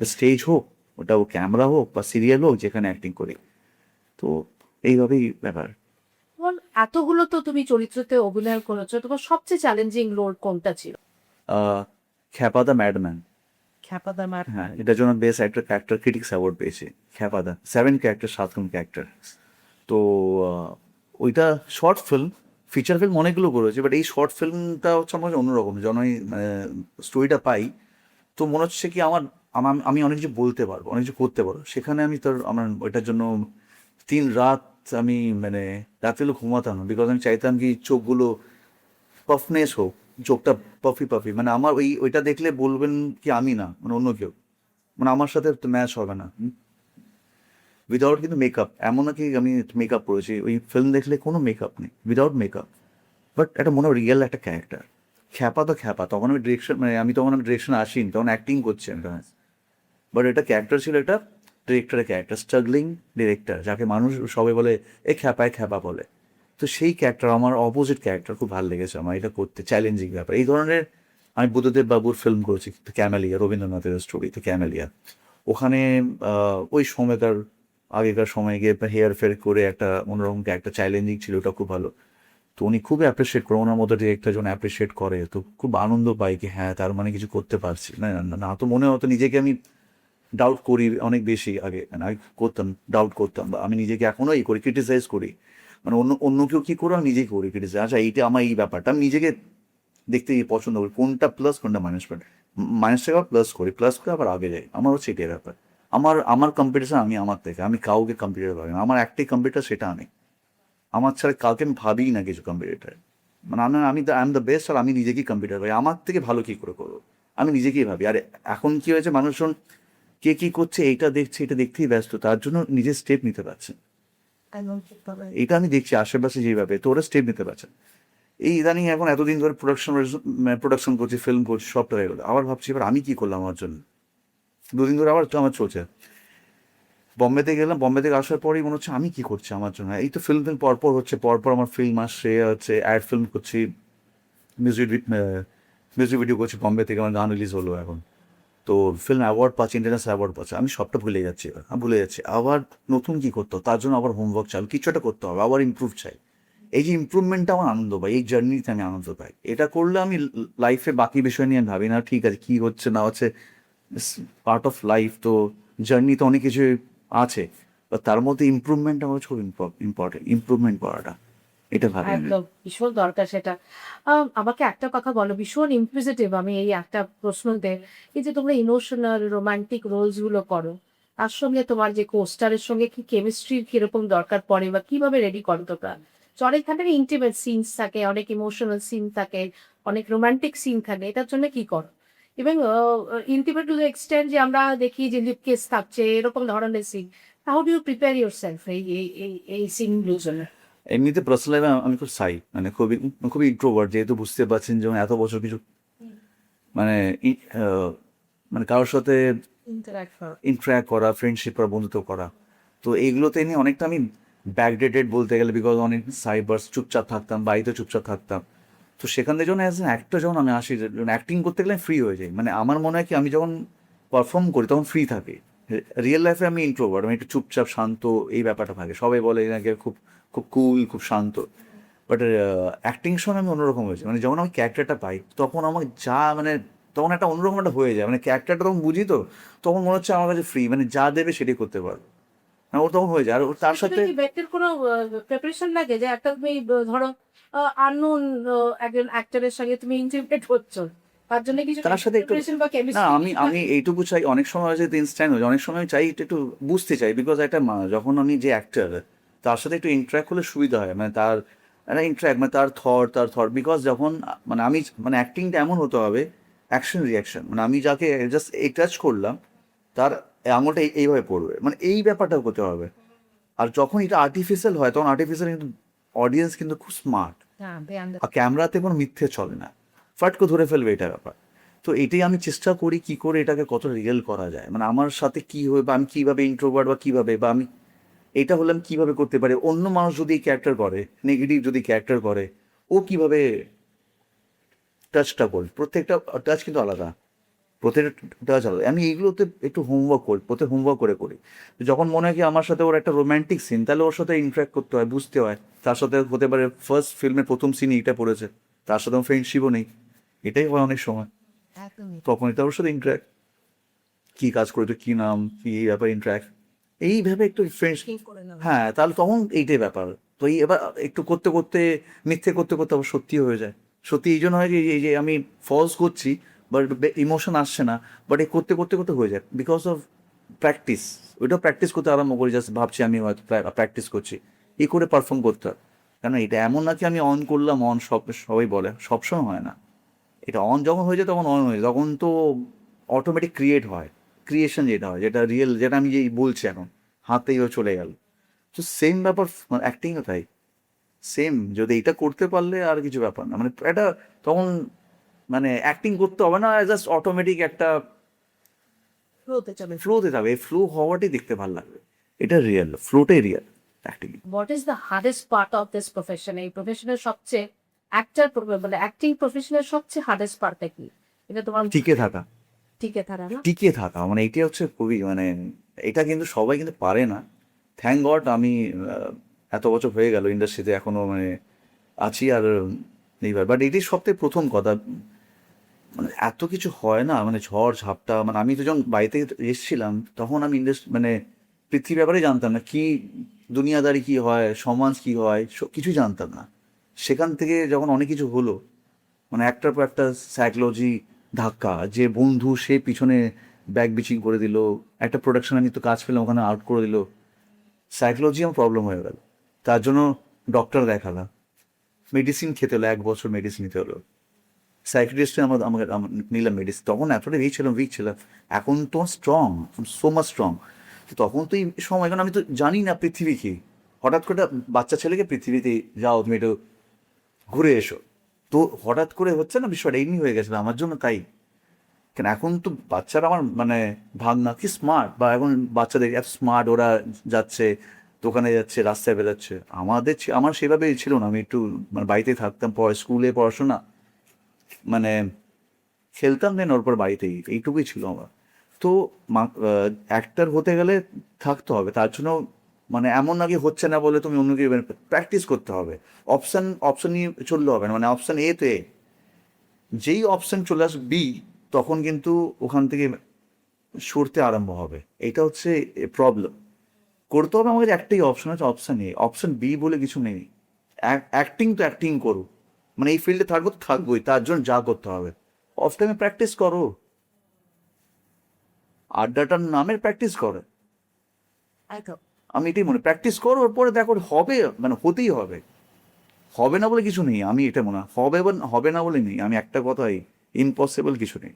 স্টেজ হোক, ওটা ও ক্যামেরা হোক বা সিরিয়াল হোক যেখানে অ্যাক্টিং করি। তো এইভাবেই ব্যাপার। তোমার এতগুলো তো তুমি চরিত্রতে অভিনয় করেছো, তোমার সবচেয়ে চ্যালেঞ্জিং রোল কোনটা ছিল? আহ, খ্যাপা দ্য ম্যাডম্যান। খ্যাপাদা মার। হ্যাঁ, এটার জন্য best actor character critics award পেয়েছি। খ্যাপা দা 7 ক্যারেক্টার, 7 ক্যারেক্টার। তো ওইটা শর্ট ফিল্ম, ফিচার ফিল্ম অনেকগুলো করেছে, বাট এই শর্ট ফিল্মটা হচ্ছে আমার কাছে অন্যরকম। যখন আমি স্টোরিটা পাই তো মনে হচ্ছে কি আমার আমি অনেক কিছু বলতে পারবো, অনেক কিছু করতে পারবো সেখানে। আমি তোর আমার ওইটার জন্য 3 রাত আমি মানে রাত্রিগুলো ঘুমাতাম না, বিকজ আমি চাইতাম কি চোখগুলো পাফনেস হোক, চোখটা পাফি পাফি, মানে আমার ওইটা দেখলে বলবেন কি আমি না, মানে অন্য কেউ, মানে আমার সাথে ম্যাচ হবে না উইদাউট কিন্তু মেকআপ। এমন নাকি আমি মেকআপ করেছি ওই ফিল্ম দেখলে, কোনো মেকআপ নেই, উইদাউট মেকআপ, বাট একটা মনে হয় রিয়েল একটা ক্যারেক্টার। খ্যাপা তো খ্যাপা, তখন আমি ডিরেকশন মানে আমি তখন আমি ডিরেকশন আসিনি, তখন অ্যাক্টিং করছি আমি, বাট এটা ক্যারেক্টার ছিল, এটা ডিরেক্টরের ক্যারেক্টার, স্ট্রাগলিং ডিরেক্টর যাকে মানুষ সবাই বলে এ খ্যাপায় খ্যাপা বলে। তো সেই ক্যারেক্টার আমার অপোজিট ক্যারেক্টার খুব ভালো লেগেছে আমার, এটা করতে চ্যালেঞ্জিং ব্যাপার এই ধরনের। আমি বুদ্ধদেব বাবুর ফিল্ম করেছি তো ক্যামেলিয়া, রবীন্দ্রনাথের স্টোরি তো ক্যামেলিয়া। ওখানে ওই সময়কার আগেকার সময় গিয়ে হেয়ার ফেয়ার করে একটা অন্যরকম একটা চ্যালেঞ্জিং ছিল, ওটা খুব ভালো। তো উনি খুবই অ্যাপ্রিসিয়েট করে, ওনার মতো ডিরেক্টর যখন অ্যাপ্রিসিয়েট করে তো খুব আনন্দ পাই কি হ্যাঁ তার মানে কিছু করতে পারছি। না না না, তো মনে হতো নিজেকে আমি ডাউট করি অনেক বেশি আগে, মানে আগে করতাম, ডাউট করতাম, বা আমি নিজেকে এখনো এই করি, ক্রিটিসাইজ করি, মানে অন্য অন্য কেউ কী করে আমি নিজেই করি ক্রিটিসাইজ। আচ্ছা এইটা আমার এই ব্যাপারটা আমি নিজেকে দেখতে পছন্দ করি, কোনটা প্লাস কোনটা মাইনাস পয়েন্ট, মাইনাসটাকে আবার প্লাস করি, প্লাস করে আবার আগে যাই, আমার হচ্ছে এটাই ব্যাপার। আমার আমার কম্পিটিশন আমি আমার থেকে, আমি কাউকে কম্পিটিটার পারি না, আমার একটাই কম্পিটিটার সেটা আমি, আমার ছাড়া কাউকে আমি ভাবিই না কিছু কম্পিটিটার। মানে আমি আই এম দ্য বেস্ট, আর আমি নিজেকেই কম্পিউটার ভাই, আমার থেকে ভালো কী করে করবো, আমি নিজেকেই ভাবি। আর এখন কি হয়েছে, মানুষজন কে কী করছে এইটা দেখছে, এটা দেখতেই ব্যস্ত, তার জন্য নিজের স্টেপ নিতে পারছে না। এটা আমি দেখছি আশেপাশে যেভাবে, তো ওরা স্টেপ নিতে পারছে না। এই ইদানিং এখন এতদিন ধরে প্রোডাকশন করছি, ফিল্ম করছি, সবটা হয়ে গেলো, আবার ভাবছি এবার আমি কী করলাম আমার জন্য। 2 দিন ধরে আবার তো আমার চলছে। বম্বেতে গেলাম, বম্বে থেকে আসার পরেই মনে হচ্ছে আমি কী করছি আমার জন্য। এই তো ফিল্ম পরপর হচ্ছে, পরপর আমার ফিল্ম আসছে, হচ্ছে অ্যাড ফিল্ম করছি, মিউজিক মিউজিক ভিডিও করছি, বম্বে থেকে আমার গান রিলিজ হলো এখন। তো ফিল্ম অ্যাওয়ার্ড পাচ্ছে, ইন্টারন্যাশনাল অ্যাওয়ার্ড পাচ্ছে, আমি সবটা ভুলে যাচ্ছি এবার, আমি ভুলে যাচ্ছি আবার নতুন কী করতে হবে, তার জন্য আবার হোমওয়ার্ক চালু, কিছু একটা করতে হবে, আবার ইমপ্রুভ চাই। এই যে ইমপ্রুভমেন্টটা আমার আনন্দ পাই, এই জার্নিতে আমি আনন্দ পাই, এটা করলে আমি লাইফে বাকি বিষয় নিয়ে আমি ভাবি না, ঠিক আছে কী হচ্ছে না হচ্ছে, পার্ট অফ লাইফ তো, জার্নিতে অনেক কিছু আছে, বা তার মধ্যে ইমপ্রুভমেন্ট আমার খুব ইম্পর্টেন্ট, ইমপ্রুভমেন্ট করাটা, এটা ভাবি আমি। একদম ভীষণ দরকার সেটা। আমাকে একটা কথা বলো, ভীষণ ইনকুইজিটিভ আমি এই একটা প্রশ্নতে, এই যে তোমরা ইমোশনাল রোমান্টিক রোলস গুলো করো, তার সঙ্গে তোমার যে কোস্টারের সঙ্গে কি কেমিস্ট্রির কিরকম দরকার পড়ে বা কিভাবে রেডি করো তোমরা? অনেক থাকে ইন্টিমেট সিনস থাকে, অনেক ইমোশনাল সিন থাকে, অনেক রোমান্টিক সিন থাকে, এটার জন্য কি করো? এবং ইন্টিমেট টু দ্য এক্সটেন্ট যে আমরা দেখি যে লিপ কেস থাকছে, এরকম ধরনের scene, how do you prepare yourself এই এই এই এই সিনগুলোর জন্য? এমনিতে পার্সোনাল লাইফে আমি খুব সাই, মানে খুবই খুবই ইন্ট্রোভার্ট, যেহেতু বুঝতে পারছেন যেমন এত বছর কিছু মানে মানে কারোর সাথে ইন্টারাক্ট করো। ইন্টারাক্ট করা, ফ্রেন্ডশিপ করা, বন্ধুত্ব করা, তো এইগুলোতে নিয়ে অনেকটা আমি ব্যাকডেটেড বলতে গেলে, বিকজ অনেক সাইবার্স চুপচাপ থাকতাম, বাড়িতে চুপচাপ থাকতাম। তো সেখান থেকে যখন অ্যাজ অ্যান অ্যাক্টর যখন আমি আসি, যখন অ্যাক্টিং করতে গেলে ফ্রি হয়ে যাই, মানে আমার মনে হয় কি আমি যখন পারফর্ম করি তখন ফ্রি থাকি। রিয়েল লাইফে আমি ইন্ট্রোভার্ট, আমি একটু চুপচাপ শান্ত, এই ব্যাপারটা থাকে, সবাই বলে এনাকে খুব খুব কুল, খুব শান্ত, বাট অ্যাক্টিং সময় আমি অন্যরকম হয়েছে, মানে যখন আমি ক্যারেক্টারটা পাই তখন আমার যা মানে তখন একটা অন্যরকম একটা হয়ে যায়, মানে ক্যারেক্টারটা তখন বুঝি তো, তখন মনে হচ্ছে আমার কাছে ফ্রি, মানে যা দেবে সেটাই করতে পারবো, মানে ওর তখন হয়ে যায়। আর তার সাথে কি ব্যক্তির কোনো প্রিপারেশন লাগে যে একটা তুমি ধরো আননোন একজন অ্যাক্টরের সঙ্গে তুমি ইন্টিগ্রেট হচ্ছ, তার জন্য কিছু তার সাথে একটু প্রিপারেশন বা না, কেমিস্ট্রি আমি এইটুকু চাই, অনেক সময় হয়েছে ইনস্ট্যান্ট হয়েছে, অনেক সময় চাই একটু বুঝতে চাই, বিকজ একটা যখন আমি যে অ্যাক্টার তার সাথে একটু ইন্টারাক্ট করলে সুবিধা হয়, মানে তার একটা ইন্টারাক্ট, মানে তার থট, বিকজ যখন মানে আমি মানে অ্যাক্টিংটা এমন হতে হবে অ্যাকশন রিয়াকশন, মানে আমি যাকে জাস্ট এই টাচ করলাম তার আঙুলটা এইভাবে পড়বে, মানে এই ব্যাপারটা করতে হবে। আর যখন এটা আর্টিফিশিয়াল হয় তখন আর্টিফিশিয়াল কিন্তু অডিয়েন্স কিন্তু খুব স্মার্ট, আর ক্যামেরাতে কোনো মিথ্যে চলে না, ফাট করে ধরে ফেলবে এটা ব্যাপার। তো এটাই আমি চেষ্টা করি কি করে এটাকে কত রিয়েল করা যায়, মানে আমার সাথে কি হবে, বা আমি কীভাবে ইন্ট্রোভার্ট বা কীভাবে, বা আমি এটা হলে আমি কীভাবে করতে পারি, অন্য মানুষ যদি ক্যারেক্টার করে, নেগেটিভ যদি ক্যারেক্টার করে, ও কীভাবে টাচটা করে, প্রত্যেকটা টাচ কিন্তু আলাদা, প্রত্যেকটা টাচ আলাদা। আমি এইগুলোতে একটু হোমওয়ার্ক করি, প্রত্যেক হোমওয়ার্ক করে যখন মনে হয় কি আমার সাথে ওর একটা রোম্যান্টিক সিন, তাহলে ওর সাথে ইন্টারাক্ট করতে হয়, বুঝতে হয়, তার সাথে হতে পারে ফার্স্ট ফিল্মের প্রথম সিনই এটা পড়েছে, তার সাথে আমার ফ্রেন্ডশিপও নেই, এটাই হয় অনেক সময়, তখন এটা ওর সাথে ইন্টারাক্ট, কী কাজ করে, তো কী নাম, কী এই ব্যাপার, ইন্টারাক্ট এইভাবে একটু ফ্রেন্ডস, হ্যাঁ, তাহলে তখন এইটাই ব্যাপার। তো এই এবার একটু করতে করতে, মিথ্যে করতে করতে আবার সত্যি হয়ে যায়, সত্যি এই জন্য হয় যে এই যে আমি ফলস করছি, বাট ইমোশন আসছে না, বাট এই করতে করতে করতে হয়ে যায় বিকজ অফ প্র্যাকটিস। ওইটা প্র্যাকটিস করতে আরম্ভ করি, জাস্ট ভাবছি আমি হয়তো প্র্যাকটিস করছি এই করে পারফর্ম করতে হয়। কেন এটা এমন নাকি আমি অন করলাম, অন সবাই বলে, সবসময় হয় না, এটা অন যখন হয়ে যায় তখন অন হয়ে যায়, তখন তো অটোমেটিক ক্রিয়েট হয়, ক্রিয়েশন যেটা হয়, যেটা রিয়েল, যেটা আমি যেই বলছি এখন হাতেই ও চলে গেল। তো সেম ব্যাপার অ্যাক্টিংও তাই, সেম, যদি এটা করতে পারলে আর কিছু ব্যাপার না, মানে এটা তখন মানে অ্যাক্টিং করতে হবে না, জাস্ট অটোমেটিক একটা হতে চলে। ফ্লোতে যাবে, এই ফ্লো হওয়াটাই দেখতে ভালো লাগবে, এটা রিয়েল, ফ্লোটাই real acting. What is the hardest part of this profession? এই প্রফেশনের সবচেয়ে অ্যাক্টর মানে অ্যাক্টিং প্রফেশনের সবচেয়ে হার্ডেস্ট পার্টটা কি? এটা তোমার টিকে থাকা, টিকে থাকা না? টিকে থাকা, মানে এটা হচ্ছে খুবই মানে, এটা কিন্তু সবাই কিন্তু পারে না। থ্যাংক গড আমি এত বছর হয়ে গেল ইন্ডাস্ট্রিতে এখনো মানে আছি, আর এইবার বাট এটি সবথেকে প্রথম কথা, মানে এত কিছু হয় না, মানে ঝড় ঝাপটা, মানে আমি তো যখন বাড়িতে এসেছিলাম তখন আমি মানে পৃথিবীর ব্যাপারে জানতাম না, কি দুনিয়াদারি কি হয়, সমাজ কি হয়, কিছুই জানতাম না। সেখান থেকে যখন অনেক কিছু হলো, মানে একটার পর একটা সাইকোলজি ধাক্কা, যে বন্ধু সে পিছনে ব্যাগ বিচিং করে দিল, একটা প্রোডাকশন আমি তো কাজ পেলাম ওখানে আউট করে দিল, সাইকোলজি আমার প্রবলেম হয়ে গেল, তার জন্য ডক্টর দেখালাম, মেডিসিন খেতে হলো, 1 বছর মেডিসিন নিতে হলো, সাইকিয়াট্রিস্টে আমাকে নিলাম মেডিসিন, তখন এতটা উইক ছিলাম, এখন তো স্ট্রং, সো মাচ স্ট্রং। তখন তো এই সময়, এখন আমি তো জানি না পৃথিবী কি, হঠাৎ করে একটা বাচ্চা ছেলেকে পৃথিবীতে যাও তুমি একটু ঘুরে এসো, তো হঠাৎ করে হচ্ছে না বিষয়টা, এমনি হয়ে গেছিল আমার জন্য, তাই কেন এখন তো বাচ্চারা আমার মানে ভাবনা কি স্মার্ট, বা এখন বাচ্চাদের এত স্মার্ট, ওরা যাচ্ছে দোকানে যাচ্ছে, রাস্তায় বেরোচ্ছে, আমার সেভাবে ছিল না, আমি একটু মানে বাড়িতেই থাকতাম, স্কুলে পড়াশোনা, মানে খেলতাম, দেন ওর পর বাড়িতেই, এইটুকুই ছিল আমার। তো অ্যাক্টার হতে গেলে থাকতে হবে, তার জন্য মানে এমন নাকি হচ্ছে না বলে তুমি অন্যকে প্র্যাকটিস করতে হবে, অপশন নিয়ে চললে হবে না, মানে অপশন এ তে যেই অপশন চলে আসবে বি, তখন কিন্তু ওখান থেকে সরতে আরম্ভ হবে, এটা হচ্ছে প্রবলেম। করতে হবে আমাদের একটাই অপশন আছে, অপশন এ, অপশন বি বলে কিছু নেই। অ্যাক্টিং তো অ্যাক্টিং করো, মানে এই ফিল্ডে থাকবো তো থাকবোই, তার জন্য যা করতে হবে অফ টাইমে প্র্যাকটিস করো, আড্ডাটার নামের প্র্যাকটিস করো, একদম। আমি এটাই মনে, প্র্যাকটিস করো, ওর পরে দেখো হবে, মানে হতেই হবে, হবে না বলে কিছু নেই, আমি এটা মনে হয় হবে বা হবে না বলে নেই, আমি একটা কথাই, ইম্পসিবল কিছু নেই,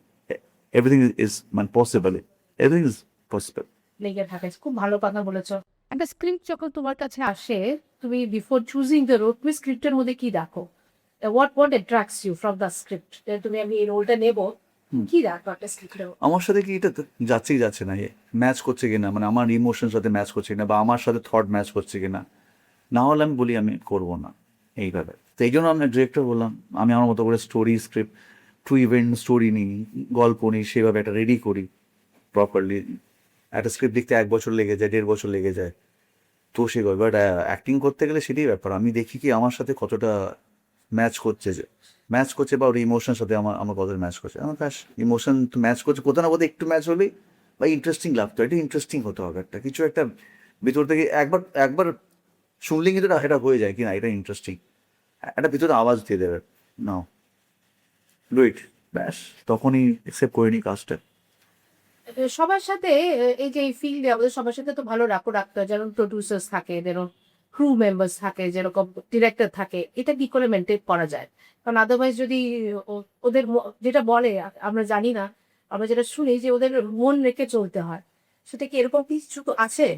এভরিথিং ইজ মানে পসিবল, এভরিথিং ইজ পসিবল। লেগে থাকে, খুব ভালো কথা বলেছো। একটা স্ক্রিপ্ট যখন তোমার কাছে আসে, তুমি বিফোর চুজিং দ্য রোল, তুমি স্ক্রিপ্টের মধ্যে কি দেখো? What attracts you from the script? তুমি আমি এই রোলটা নেবো, কি দেখো একটা স্ক্রিপ্টে? আমার সাথে কি এটা তো যাচ্ছেই যাচ্ছে না, ম্যাচ করছে কিনা, মানে আমার ইমোশনের সাথে ম্যাচ করছে কিনা, বা আমার সাথে থট ম্যাচ করছে কিনা, না হলে আমি বলি আমি করবো না এইভাবে। তো এই জন্য আমি ডিরেক্টর বললাম, আমি আমার মতো করে story script, to event story নিই, গল্প নিই, সেভাবে একটা রেডি করি প্রপারলি। একটা স্ক্রিপ্ট লিখতে 1 বছর লেগে যায়, 1.5 বছর লেগে যায়, তো সে বাট অ্যাক্টিং করতে গেলে সেটাই ব্যাপার, আমি দেখি কি আমার সাথে কতটা ম্যাচ করছে বা ওর ইমোশনের সাথে আমার আমার কতটা ম্যাচ করছে। আমার ব্যাস ইমোশন তো ম্যাচ করছে, কোথাও না কোথাও একটু ম্যাচ হলেই বা ইন্টারেস্টিং লাগতো, এটা ইন্টারেস্টিং হতে হবে, একটা কিছু একটা ভিতর থেকে একবার একবার শুনলে কিন্তু এটা হয়ে যায় কি না এটা ইন্টারেস্টিং, একটা ভিতরে আওয়াজ দিয়ে দেবে, নাও ডু ইট, ব্যাস তখনই অ্যাকসেপ্ট করে নি কাজটা। সবার সাথে এই যে এই ফিল্ডে আমাদের সবার সাথে তো ভালো রাখো রাখতে হয়, যেমন প্রডিউসার্স থাকে, যেমন ক্রু মেম্বার্স থাকে, যেরকম ডিরেক্টর থাকে, এটা কি করে মেনটেন করা যায়? কারণ আদারওয়াইজ যদি ওদের যেটা বলে আমরা জানি না, আমরা যেটা শুনি যে ওদের মন রেখে চলতে হয়, সেটা কি এরকম কিছু আছে?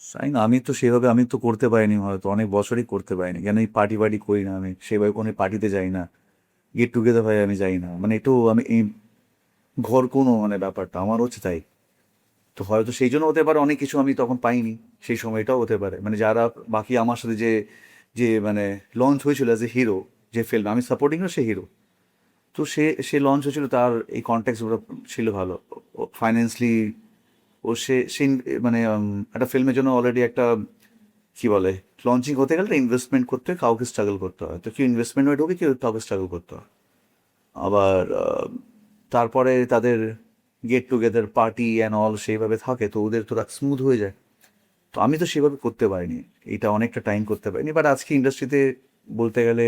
তাই না, আমি তো সেভাবে আমি তো করতে পারিনি, হয়তো অনেক বছরই করতে পারিনি, কেন এই পার্টি বাড়ি করি না, আমি সেভাবে কোনো পার্টিতে যাই না, গেট টুগেদার ভাই আমি যাই না, মানে একটু আমি এই ঘর কোনো মানে ব্যাপারটা আমার হচ্ছে তাই। তো হয়তো সেই জন্য হতে পারে অনেক কিছু আমি তখন পাইনি, সেই সময়টাও হতে পারে, মানে যারা বাকি আমার সাথে যে যে মানে লঞ্চ হয়েছিল অ্যাজ এ হিরো, যে ফিল্ম আমি সাপোর্টিং সে হিরো, তো সে সে লঞ্চ হয়েছিল, তার এই কন্ট্যাক্ট ওরা ছিল ভালো, ফাইন্যান্সলি ও সে সে মানে একটা ফিল্মের জন্য অলরেডি একটা কি বলে লঞ্চিং হতে গেলে ইনভেস্টমেন্ট করতে হয়, কাউকে স্ট্রাগল করতে হয়, তো কেউ ইনভেস্টমেন্ট হয়ে ঢোকে, কেউ কাউকে স্ট্রাগল করতে হয়। আবার তারপরে তাদের get together party and all সেইভাবে থাকে, তো ওদের তোরা স্মুথ হয়ে যায়। তো আমি তো সেভাবে করতে পারিনি, এটা অনেকটা টাইম করতে পারিনি, বাট আজকে ইন্ডাস্ট্রিতে বলতে গেলে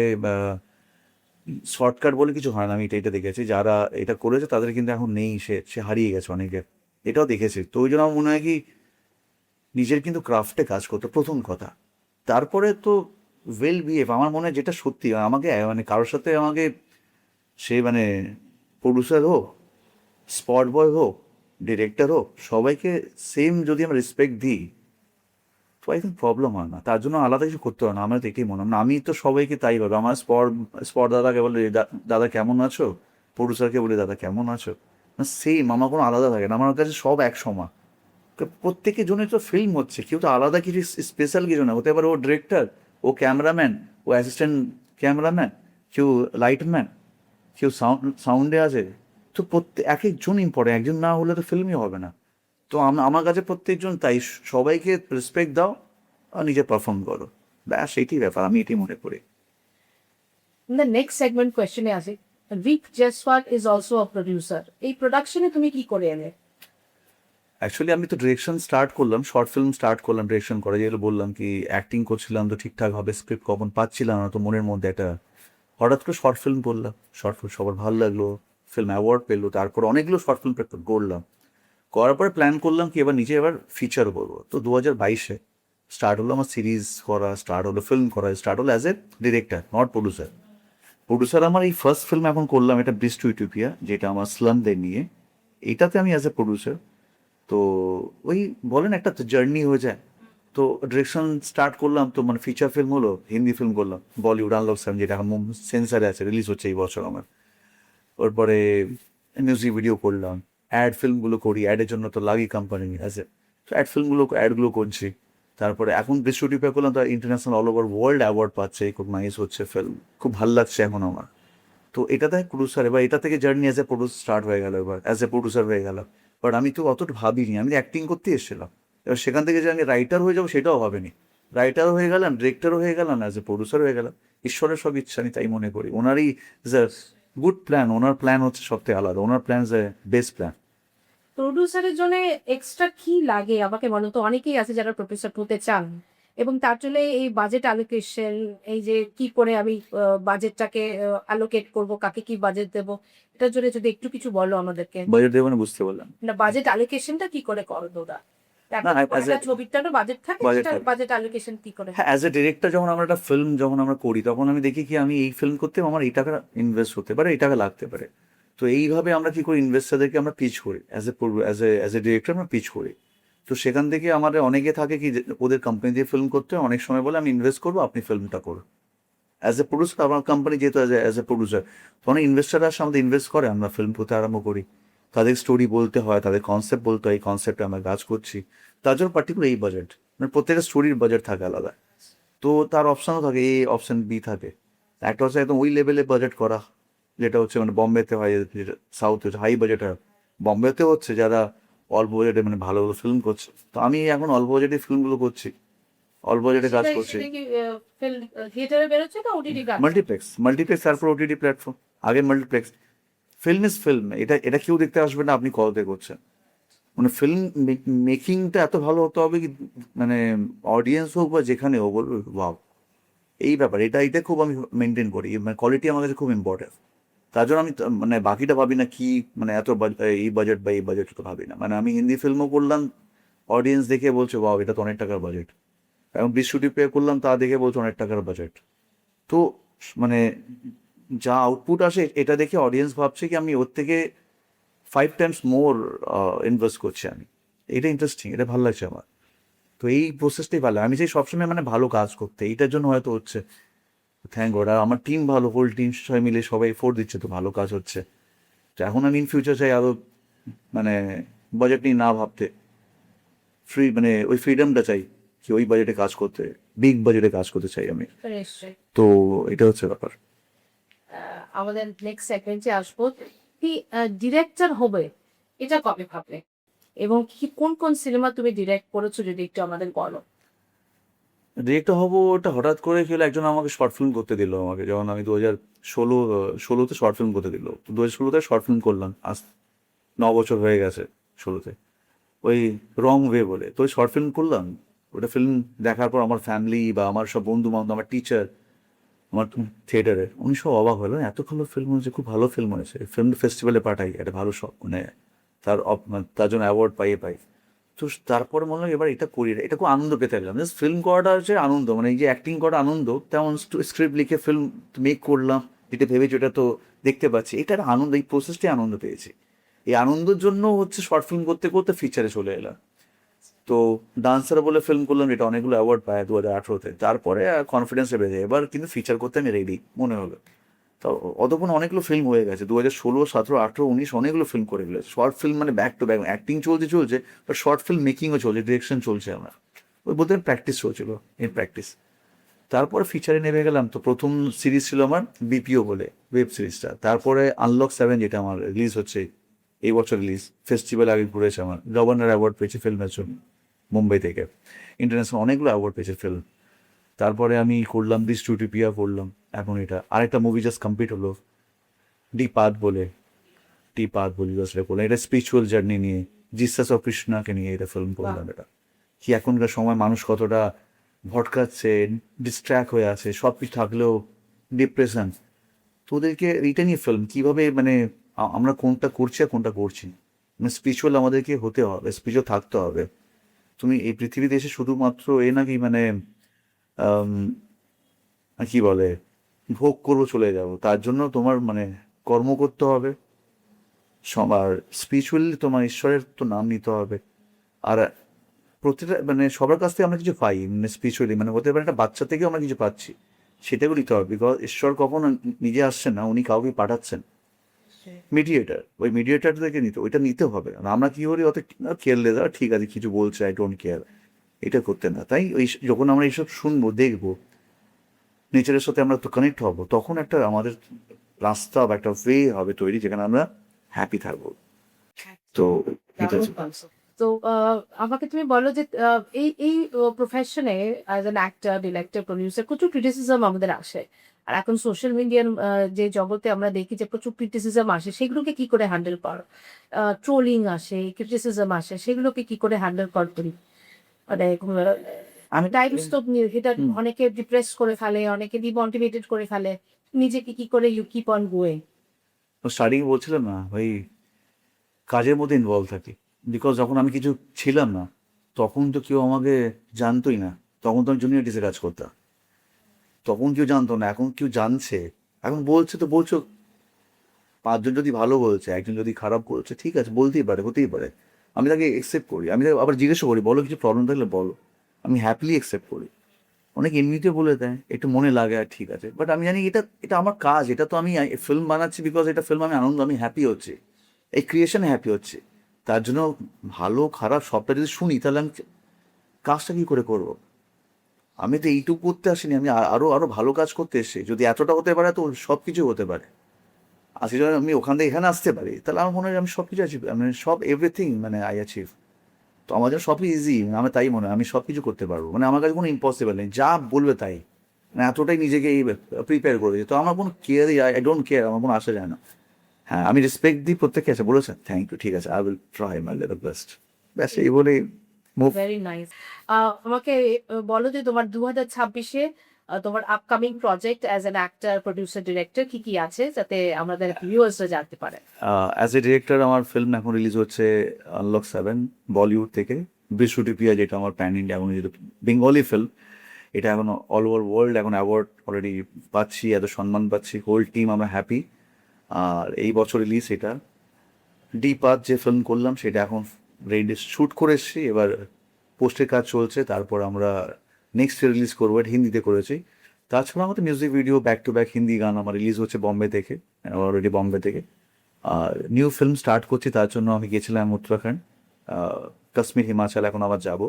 শর্টকাট বলে কিছু হয় না, আমি এটা দেখেছি, যারা এটা করেছে তাদের কিন্তু এখন নেই, সে সে হারিয়ে গেছে অনেকে, এটাও দেখেছি। তো ওই জন্য আমার মনে হয় কি নিজের কিন্তু ক্রাফটে কাজ করতো প্রথম কথা, তারপরে তো ওয়েল বিহেভ, আমার মনে হয় যেটা সত্যি আমাকে মানে কারোর সাথে আমাকে সে মানে প্রডিউসার হোক, স্পট বয় হোক, ডিরেক্টর হোক, সবাইকে সেম যদি আমরা রেসপেক্ট দিই, তো আই থিঙ্ক প্রবলেম হয় না, তার জন্য আলাদা কিছু করতে হয় না, আমার তো এটাই মনে হয়। না, আমি তো সবাইকে তাই ভাবে, আমার স্পট দাদাকে বলে দাদা কেমন আছো, প্রডিউসারকে বলি দাদা কেমন আছো, সেম, আমার কোনো আলাদা থাকে না, আমার কাছে সব এক সমান। প্রত্যেকের জন্য তো ফিল্ম হচ্ছে, কেউ তো আলাদা কিছু স্পেশাল কিছু না, হতে পারে ও ডিরেক্টর, ও ক্যামেরাম্যান, ও অ্যাসিস্ট্যান্ট ক্যামেরাম্যান, কেউ লাইটম্যান, কেউ সাউন্ডে আছে, তো প্রত্যেক এক একজন ইম্পর্টেন্ট, একজন না হলে তো ফিল্মই হবে না। তো আমার কাছে প্রত্যেকজন তাই, সবাইকে রেসপেক্ট দাও আর নিজে পারফর্ম করো, ব্যাস এইটাই ব্যাপার, আমি এটাই মনে করি। দ্য নেক্সট সেগমেন্ট কোয়েশ্চেনে আসি, রিক Jaiswal is also a producer, এই প্রোডাকশনে তুমি কি করে এলে? অ্যাকচুয়ালি আমি তো ডিরেকশন স্টার্ট করলাম, শর্ট ফিল্ম স্টার্ট করলাম ডিরেকশন করা, যেগুলো বললাম কি অ্যাক্টিং করছিলাম তো ঠিকঠাকভাবে স্ক্রিপ্ট কখন পাচ্ছিলাম না, তো মনের মধ্যে একটা হঠাৎ করে শর্ট ফিল্ম করলাম, শর্ট ফিল্ম সবার ভালো লাগলো, ফিল্ম অ্যাওয়ার্ড পেলো, তারপর অনেকগুলো শর্ট ফিল্ম করলাম, করার পরে প্ল্যান করলাম কি এবার নিজে এবার ফিচার করবো, তো 2022-এ স্টার্ট হলো আমার সিরিজ করা, স্টার্ট হলো ফিল্ম করা, স্টার্ট হলো as a director, not producer. Producer আমার এই ফার্স্ট ফিল্ম এখন করলাম, এটা ব্রিজ টু ইউটোপিয়া, যেটা আমার স্লামদের নিয়ে, এটাতে আমি অ্যাজ এ প্রডিউসার। তো ওই বলেন একটা তো জার্নি হয়ে যায়, তো ডিরেকশন স্টার্ট করলাম, তো মানে ফিচার ফিল্ম হলো, হিন্দি ফিল্ম করলাম বলিউড আনলক সেভেন, যেটা এখন সেন্সারে আছে, রিলিজ হচ্ছে এই বছর আমার। তারপরে মিউজিক ভিডিও করলাম, অ্যাড ফিল্মগুলো করি, অ্যাডের জন্য তো লাগি কোম্পানি আছে, তো অ্যাড ফিল্মগুলো অ্যাডগুলো করছি। তারপরে এখন ডিস্ট্রিবিউট করলাম, তার international all over world award পাচ্ছে, খুব নাইস হচ্ছে ফিল্ম, খুব ভালো লাগছে এখন আমার। তো এটাতে প্রডিউসার, এবার এটা থেকে journey as a producer start হয়ে গেল, এবার অ্যাজ এ প্রডিউসার হয়ে গেল। বাট আমি তো অতটা ভাবিনি, আমি অ্যাক্টিং করতে এসেছিলাম, এবার সেখান থেকে যে আমি রাইটার হয়ে যাবো সেটাও ভাবিনি, রাইটারও হয়ে গেলাম, ডিরেক্টরও হয়ে গেলাম, অ্যাজ এ প্রডিউসার হয়ে গেলাম। ঈশ্বরের সব ইচ্ছা, আমি তাই মনে করি, ওনারই গুড প্ল্যান, ওনার প্ল্যান হচ্ছে সব থেকে আলাদা, ওনার প্ল্যান এ বেস্ট প্ল্যান। প্রডিউসারের জন্য এক্সট্রা কি লাগে আমাকে বলো তো? অনেকেই আছে যারা প্রডিউসার হতে চান, এবং তার জন্য এই বাজেট অ্যালোকেশন, এই যে কি করে আমি বাজেটটাকে অ্যালোকেট করব, কাকে কি বাজেট দেব, এটার জন্য যদি একটু কিছু বলো আমাদেরকে। বাজেট দেবো না, বুঝতে বললাম। না, বাজেট অ্যালোকেশনটা কি করে করো তোরা? না, অ্যাজ এ একটা ছবির তো বাজেট থাকে, বাজেট সেটা থাকে, বাজেট অ্যালোকেশন কি করে? হ্যাঁ, অ্যাজ এ ডিরেক্টর যখন আমরা একটা ফিল্ম যখন আমরা করি, তখন আমি দেখি কি আমি এই ফিল্ম করতে আমার এই টাকা ইনভেস্ট হতে পারে, এই টাকা লাগতে পারে, তো এইভাবে আমরা কি করি, ইনভেস্টারদেরকে আমরা পিচ করি, অ্যাজ এ ডিরেক্টর আমরা পিচ করি। তো সেখান থেকে আমাদের অনেকে থাকে কি যে ওদের কোম্পানি দিয়ে ফিল্ম করতে হয়, অনেক সময় বলে আমি ইনভেস্ট করবো, আপনি ফিল্মটা করুন। অ্যাজ এ প্রডিউসার আমার কোম্পানি যেহেতু অ্যাজ এ প্রডিউসার, তখন ইনভেস্টাররা আসে আমাদের ইনভেস্ট করে, আমরা ফিল্ম করতে আরম্ভ করি, তাদের স্টোরি বলতে হয়, তাদের কনসেপ্ট বলতে হয়, এই কনসেপ্টে আমরা কাজ করছি, তার জন্য পার্টিকুলার এই বাজেট, মানে প্রত্যেকটা স্টোরির বাজেট থাকে আলাদা। তো তার অপশানও থাকে, এ অপশান বি থাকে, একটা হচ্ছে একদম ওই লেভেলে বাজেট করা, যেটা হচ্ছে মানে বম্বেতে হয়, সাউথ হচ্ছে হাই বাজেট হয়, বম্বেতে হচ্ছে যারা অল্প বাজেটে মানে ভালো ভালো ফিল্ম করছে, তো আমি এখন অল্প বাজেটে ফিল্মগুলো করছি, অল বাজেটে কাজ করছে। সেটা কি থিয়েটারে বেরোচ্ছে না ওটিটি কাজ? মাল্টিপ্লেক্স তারপর ওটিটি প্ল্যাটফর্ম, আগে মাল্টিপ্লেক্স। ফিল্ম ইজ ফিল্ম, এটা কেউ দেখতে আসবে না আপনি কলতে করছেন। মানে ফিল্ম মেকিংটা এত ভালো হতে হবে কি, মানে অডিয়েন্স হোক বা যেখানে হোক বলবে ওয়াও, এই ব্যাপার, এটা খুব আমি মেনটেন করি, মানে কোয়ালিটি আমার কাছে খুব ইম্পর্টেন্ট। তার জন্য আমি মানে বাকিটা ভাবি না কি, মানে এত এই বাজেট বা এই বাজেট তো ভাবি না। মানে আমি হিন্দি ফিল্মও করলাম, অডিয়েন্স দেখে বলছে ওয়াও এটা তো অনেক টাকার বাজেট। এবং বিশ্বটি পে করলাম, তা দেখে বলছে অনেক টাকার বাজেট। তো মানে যা আউটপুট আসে এটা দেখে অডিয়েন্স ভাবছে কি আমি ওর থেকে 5 times মোর ইনভেস্ট করছি আমি। এটা ইন্টারেস্টিং, এটা ভালো লাগছে আমার। তো এই প্রসেসটাই ভালো, আমি চাই সবসময় মানে ভালো কাজ করতে, এইটার জন্য হয়তো হচ্ছে, থ্যাংক গড। আর আমার টিম ভালো, হোল টিম সবাই মিলে সবাই এফোর্ট দিচ্ছে, তো ভালো কাজ হচ্ছে। তো এখন আমি ইন ফিউচার চাই আরো মানে বাজেট নিয়ে না ভাবতে, ফ্রি মানে ওই ফ্রিডমটা চাই কি ওই বাজেটে কাজ করতে, বিগ বাজেটে কাজ করতে চাই আমি। নিশ্চয়ই। তো এটা হচ্ছে ব্যাপার। আমাদের নেক্সট সেগমেন্টে আসবো, কি ডিরেক্টর হবে এটা কবে ভাবলে, এবং কি কোন কোন সিনেমা তুমি ডিরেক্ট করেছো যদি একটু আমাদের বলো। ডিরেক্টর হবো ওটা হঠাৎ করে কি হলো, একজন আমাকে শর্ট ফিল্ম করতে দিল আমাকে, যখন আমি 2016 শর্ট ফিল্ম করতে দিল। 2016 শর্ট ফিল্ম করলাম, আজ 9 বছর হয়ে গেছে। 16 ওই রং ওয়ে বলে তো ওই শর্ট ফিল্ম করলাম। ওটা ফিল্ম দেখার পর আমার ফ্যামিলি বা আমার সব বন্ধু বান্ধব, আমার টিচার, আমার থিয়েটারে, উনি সব অবাক হলো, এত ভালো ফিল্ম হয়েছে, খুব ভালো ফিল্ম হয়েছে, ফিল্ম ফেস্টিভ্যালে পাঠাই, একটা ভালো সব মানে মানে তার জন্য অ্যাওয়ার্ড পাই। তো তারপরে মনে হয় এবার এটা করি, এটা খুব আনন্দ পেতে লাগলাম। জাস্ট ফিল্ম করাটা হচ্ছে আনন্দ, মানে এই যে অ্যাক্টিং করা আনন্দ, তেমন স্ক্রিপ্ট লিখে ফিল্ম মেক করলাম, যেটা ভেবেছি ওটা তো দেখতে পাচ্ছি, এটার আনন্দ, এই প্রসেসটাই আনন্দ পেয়েছি। এই আনন্দের জন্য হচ্ছে শর্ট ফিল্ম করতে করতে ফিচারে চলে এলাম। তো ডান্সার বলে ফিল্ম করলাম, যেটা অনেকগুলো অ্যাওয়ার্ড পায় 2018-তে। তারপরে কনফিডেন্সে বেড়ে যায়, এবার কিন্তু ফিচার করতে আমি রেডি মনে হলো। তো অতক্ষণ অনেকগুলো ফিল্ম হয়ে গেছে, 2016, 17, 18, 19 অনেকগুলো ফিল্ম করে ফেলেছে। শর্ট ফিল্ম মানে ব্যাক টু ব্যাক, অ্যাক্টিং চলছে, বাট শর্ট ফিল্ম মেকিংও চলছে, ডিরেকশন চলছে আমার। ওই বলতে প্র্যাকটিস চলছিল, এই প্র্যাকটিস। তারপরে ফিচারে নেমে গেলাম। তো প্রথম সিরিজ ছিল আমার বিপিও বলে, ওয়েব সিরিজটা। তারপরে আনলক 7, যেটা আমার রিলিজ হচ্ছে এই বছর, রিলিজ ফেস্টিভ্যাল আগে ঘুরেছে, আমার গভর্নর অ্যাওয়ার্ড পেয়েছে ফিল্মের জন্য মুম্বাই থেকে, ইন্টারন্যাশনাল অনেকগুলো অ্যাওয়ার্ড পেয়েছে ফিল্ম। তারপরে আমি করলাম ডিস্ট্রিবিউটিয়া করলাম। এখন এটা আরেকটা মুভি জাস্ট কমপ্লিট হলো, ডি পাথ বলে, সেটা করলাম। এটা স্পিরিচুয়াল জার্নি নিয়ে, জিসাস অফ কৃষ্ণাকে নিয়ে এটা ফিল্ম করলাম। এটা কি এখনকার সময় মানুষ কতটা ভটকাচ্ছে, ডিস্ট্র্যাক্ট হয়ে আছে, সব কিছু থাকলেও ডিপ্রেশন, তো ওদেরকে এইটা নিয়ে ফিল্ম কিভাবে মানে আমরা কোনটা করছি আর কোনটা করছি না। মানে স্পিরিচুয়াল আমাদেরকে হতে হবে, স্পিরিচুয়াল থাকতে হবে। তুমি এই পৃথিবীতে এসে শুধুমাত্র নাকি মানে কি বলে ভোগ করবো চলে যাব, তার জন্য তোমার মানে কর্ম করতে হবে। আর স্পিরিচুয়ালি তোমার ঈশ্বরের তো নাম নিতে হবে। আর প্রতিটা মানে সবার কাছ থেকে আমরা কিছু পাই, মানে স্পিরিচুয়ালি, মানে হতে পারে একটা বাচ্চা থেকেও আমরা কিছু পাচ্ছি, সেটাকেও নিতে হবে। বিকজ ঈশ্বর কখনো নিজে আসছেন না, উনি কাউকে পাঠাচ্ছেন, মিডিয়েটার। ওই মিডিয়েটার থেকে ওইটা নিতে হবে। আর আমরা কি করি, অত কেয়ারলেস, আর ঠিক আছে কিছু বলছে, আই ডোন্ট কেয়ার, এটা করতে না। তাই ওই যখন আমরা এইসব শুনবো, দেখবো, নেচারের সাথে আমরা তো কানেক্ট হবো, তখন একটা আমাদের রাস্তা বা একটা ওয়ে হবে তৈরি, যেখানে আমরা হ্যাপি থাকবো। তো এটা তো আমাকে তুমি বলো যে এই এই প্রফেশনে as an actor, director, producer প্রচুর ক্রিটিসিজম আমাদের আসে। আর এখন সোশ্যাল মিডিয়ার যে জগতে আমরা দেখি যে প্রচুর ক্রিটিসিজম আসে, সেগুলোকে কি করে হ্যান্ডেল করো? ট্রোলিং আসে, ক্রিটিসিজম আসে, সেগুলোকে কি করে হ্যান্ডেল করি? মানে আমি টাইম স্টপ নিয়ে এটা অনেকে ডিপ্রেস করে ফেলে, অনেকে ডিমোটিভেটেড করে ফেলে, নিজেকে কি করে you keep on going? Starting বলছিলাম না ভাই, কাজের মধ্যে ইনভলভ থাকি। বিকজ যখন আমি কিছু ছিলাম না, তখন তো কেউ আমাকে জানতোই না, তখন তো আমি জুনিয়র ডিসে কাজ করতাম, তখন কেউ জানতো না। এখন কেউ জানছে, এখন বলছে, তো বলছো, 5 জন যদি ভালো বলছে, একজন যদি খারাপ বলছে, ঠিক আছে, বলতেই পারে, হতেই পারে। আমি তাকে একসেপ্ট করি, আমি তাকে আবার জিজ্ঞেসও করি, বলো কিছু প্রবলেম থাকলে বলো, আমি হ্যাপিলি একসেপ্ট করি। অনেক এমনিতে বলে দেয়, একটু মনে লাগে, আর ঠিক আছে, বাট আমি জানি এটা এটা আমার কাজ, এটা তো আমি ফিল্ম বানাচ্ছি, বিকজ এটা ফিল্ম আমি আনন্দ, আমি হ্যাপি হচ্ছে, এই ক্রিয়েশনে হ্যাপি হচ্ছে। তার জন্য ভালো খারাপ সবটা যদি শুনি, তাহলে আমি কাজটা কী করে করবো? আমি তো এইটুকু করতে আসিনি, আমি আরো আরো ভালো কাজ করতে এসেছি। যদি এতটা হতে পারে, তো সব কিছু হতে পারে। আর সেই জন্য আমি ওখান থেকে এখানে আসতে পারি, তাহলে আমার মনে হয় আমি সব কিছু অ্যাচিভ, মানে সব এভরিথিং মানে আই অ্যাচিভ। তো আমার জন্য সবই ইজি, আমার তাই মনে হয় আমি সব কিছু করতে পারবো, মানে আমার কাছে কোনো ইম্পসিবল নেই, যা বলবে তাই, মানে এতটাই নিজেকে প্রিপেয়ার করে দিই, তো আমার কোনো কেয়ারই, আই ডোন্ট কেয়ার, আমার কোনো আসা যায় না। হ্যাঁ, আমি রেসপেক্ট দিই প্রত্যেককে, আছে বলেছেন থ্যাংক ইউ, ঠিক আছে, I will try my level best, ব্যাস এই বলে মুভ। Very nice. আমাকে বলো যে তোমার 2026-এ তোমার upcoming project as an actor, producer, director কি কি আছে, যাতে আমাদের ভিউয়ার্সরা জানতে পারে। অ্যাজ এ ডিরেক্টর আমার ফিল্ম এখন রিলিজ হচ্ছে আনলক 7 বলিউড থেকে, বৃহস্পতিপ্রিয়া, যেটা আমার প্যান ইন্ডিয়া এবং বেঙ্গলি ফিল্ম, এটা এখন অল ওভার ওয়ার্ল্ড এখন অ্যাওয়ার্ড অলরেডি পাচ্ছি, এত সম্মান পাচ্ছি, হোল টিম আমরা হ্যাপি। আর এই বছর রিলিজ এটা ডিপাত যে ফিল্ম করলাম সেটা এখন রেডি, শ্যুট করে এসেছি, এবার পোস্টের কাজ চলছে, তারপর আমরা নেক্সট রিলিজ করবো, এটা হিন্দিতে করেছি। তাছাড়া আমাদের music video back to back Hindi গান আমার রিলিজ হচ্ছে বম্বে থেকে, অলরেডি বম্বে থেকে। আর নিউ ফিল্ম স্টার্ট করছি, তার জন্য আমি গেছিলাম উত্তরাখণ্ড, কাশ্মীর, হিমাচল, এখন আবার যাব,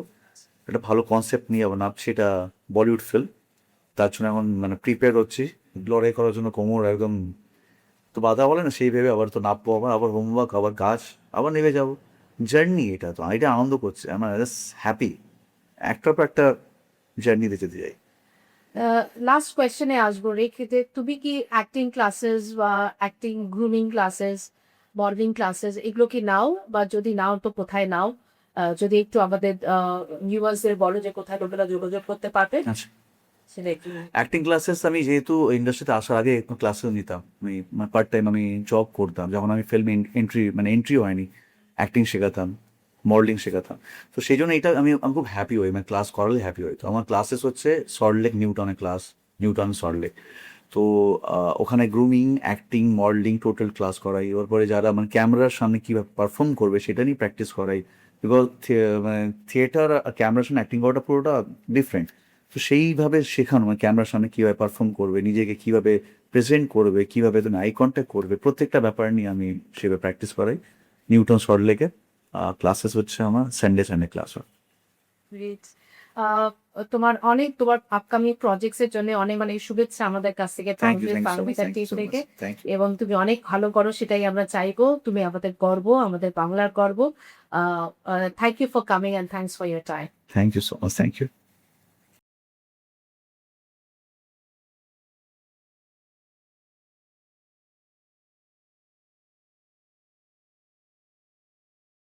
একটা ভালো কনসেপ্ট নিয়ে যাবো না, সেটা বলিউড ফিল্ম, তার জন্য এখন মানে প্রিপেয়ার হচ্ছি, লড়াই করার জন্য কোমর একদম, তো বাধা বলে না সেই ভেবে, আবার তো নামবো, আবার আবার হোমওয়ার্ক, আবার গাছ, আবার নেমে যাবো, জার্নি, এটা তো এটা আনন্দ করছে, আমার জাস্ট হ্যাপি, একটার পর একটা জার্নিতে যেতে যাই। লাস্ট কোয়েশ্চেনে আসবো রেখে, তুমি কি অ্যাক্টিং ক্লাসেস বা acting grooming classes, modelling classes এগুলো কি নাও, বা যদি নাও তো কোথায় নাও? যদি একটু আমাদের ভিউয়ার্সদের বলো যে কোথায় লোকেরা যোগাযোগ করতে পারবে, আচ্ছা, সেটা একটু। অ্যাক্টিং ক্লাসেস আমি যেহেতু ইন্ডাস্ট্রিতে আসার আগে একটু ক্লাসেও নিতাম, আমি পার্ট টাইম আমি জব করতাম, যখন আমি ফিল্মে এন্ট্রিও হয়নি, অ্যাক্টিং শেখাতাম, মডেলিং শেখাতাম, তো সেই জন্য এটা আমি খুব হ্যাপি হই, মানে ক্লাস করালে হ্যাপি হই। তো আমার ক্লাসেস হচ্ছে সল্টলেক নিউটনে ক্লাস, নিউটন সল্টলেক, তো ওখানে grooming, acting, modelling total class করাই, ওর পরে যারা মানে ক্যামেরার সামনে কীভাবে পারফর্ম করবে সেটা নিয়ে প্র্যাকটিস করাই, বিকজ মানে থিয়েটার আর ক্যামেরার সামনে অ্যাক্টিং করাটা পুরোটা ডিফারেন্ট, তো সেইভাবে শেখানো, মানে ক্যামেরার সামনে কীভাবে পারফর্ম করবে, নিজেকে কীভাবে প্রেজেন্ট করবে, কীভাবে তুমি আই কন্ট্যাক্ট করবে, প্রত্যেকটা ব্যাপার নিয়ে আমি সেভাবে প্র্যাকটিস করাই নিউটন সল্টলেকে। ক্লাসেস হচ্ছে আমার সানডে সানডে ক্লাস হয়। Great. তোমার আপকামিং প্রজেক্টস এর জন্য অনেক অনেক শুভেচ্ছা আমাদের কাছ থেকে, থ্যাংক ইউ, পারমিতা টিম থেকে। থ্যাংক ইউ, এবং তুমি অনেক ভালো করো, সেটাই আমরা চাইবো। তুমি আমাদের গর্ব, আমাদের বাংলার গর্ব। Thank you for coming and thanks for your time. Thank you so much, thank you.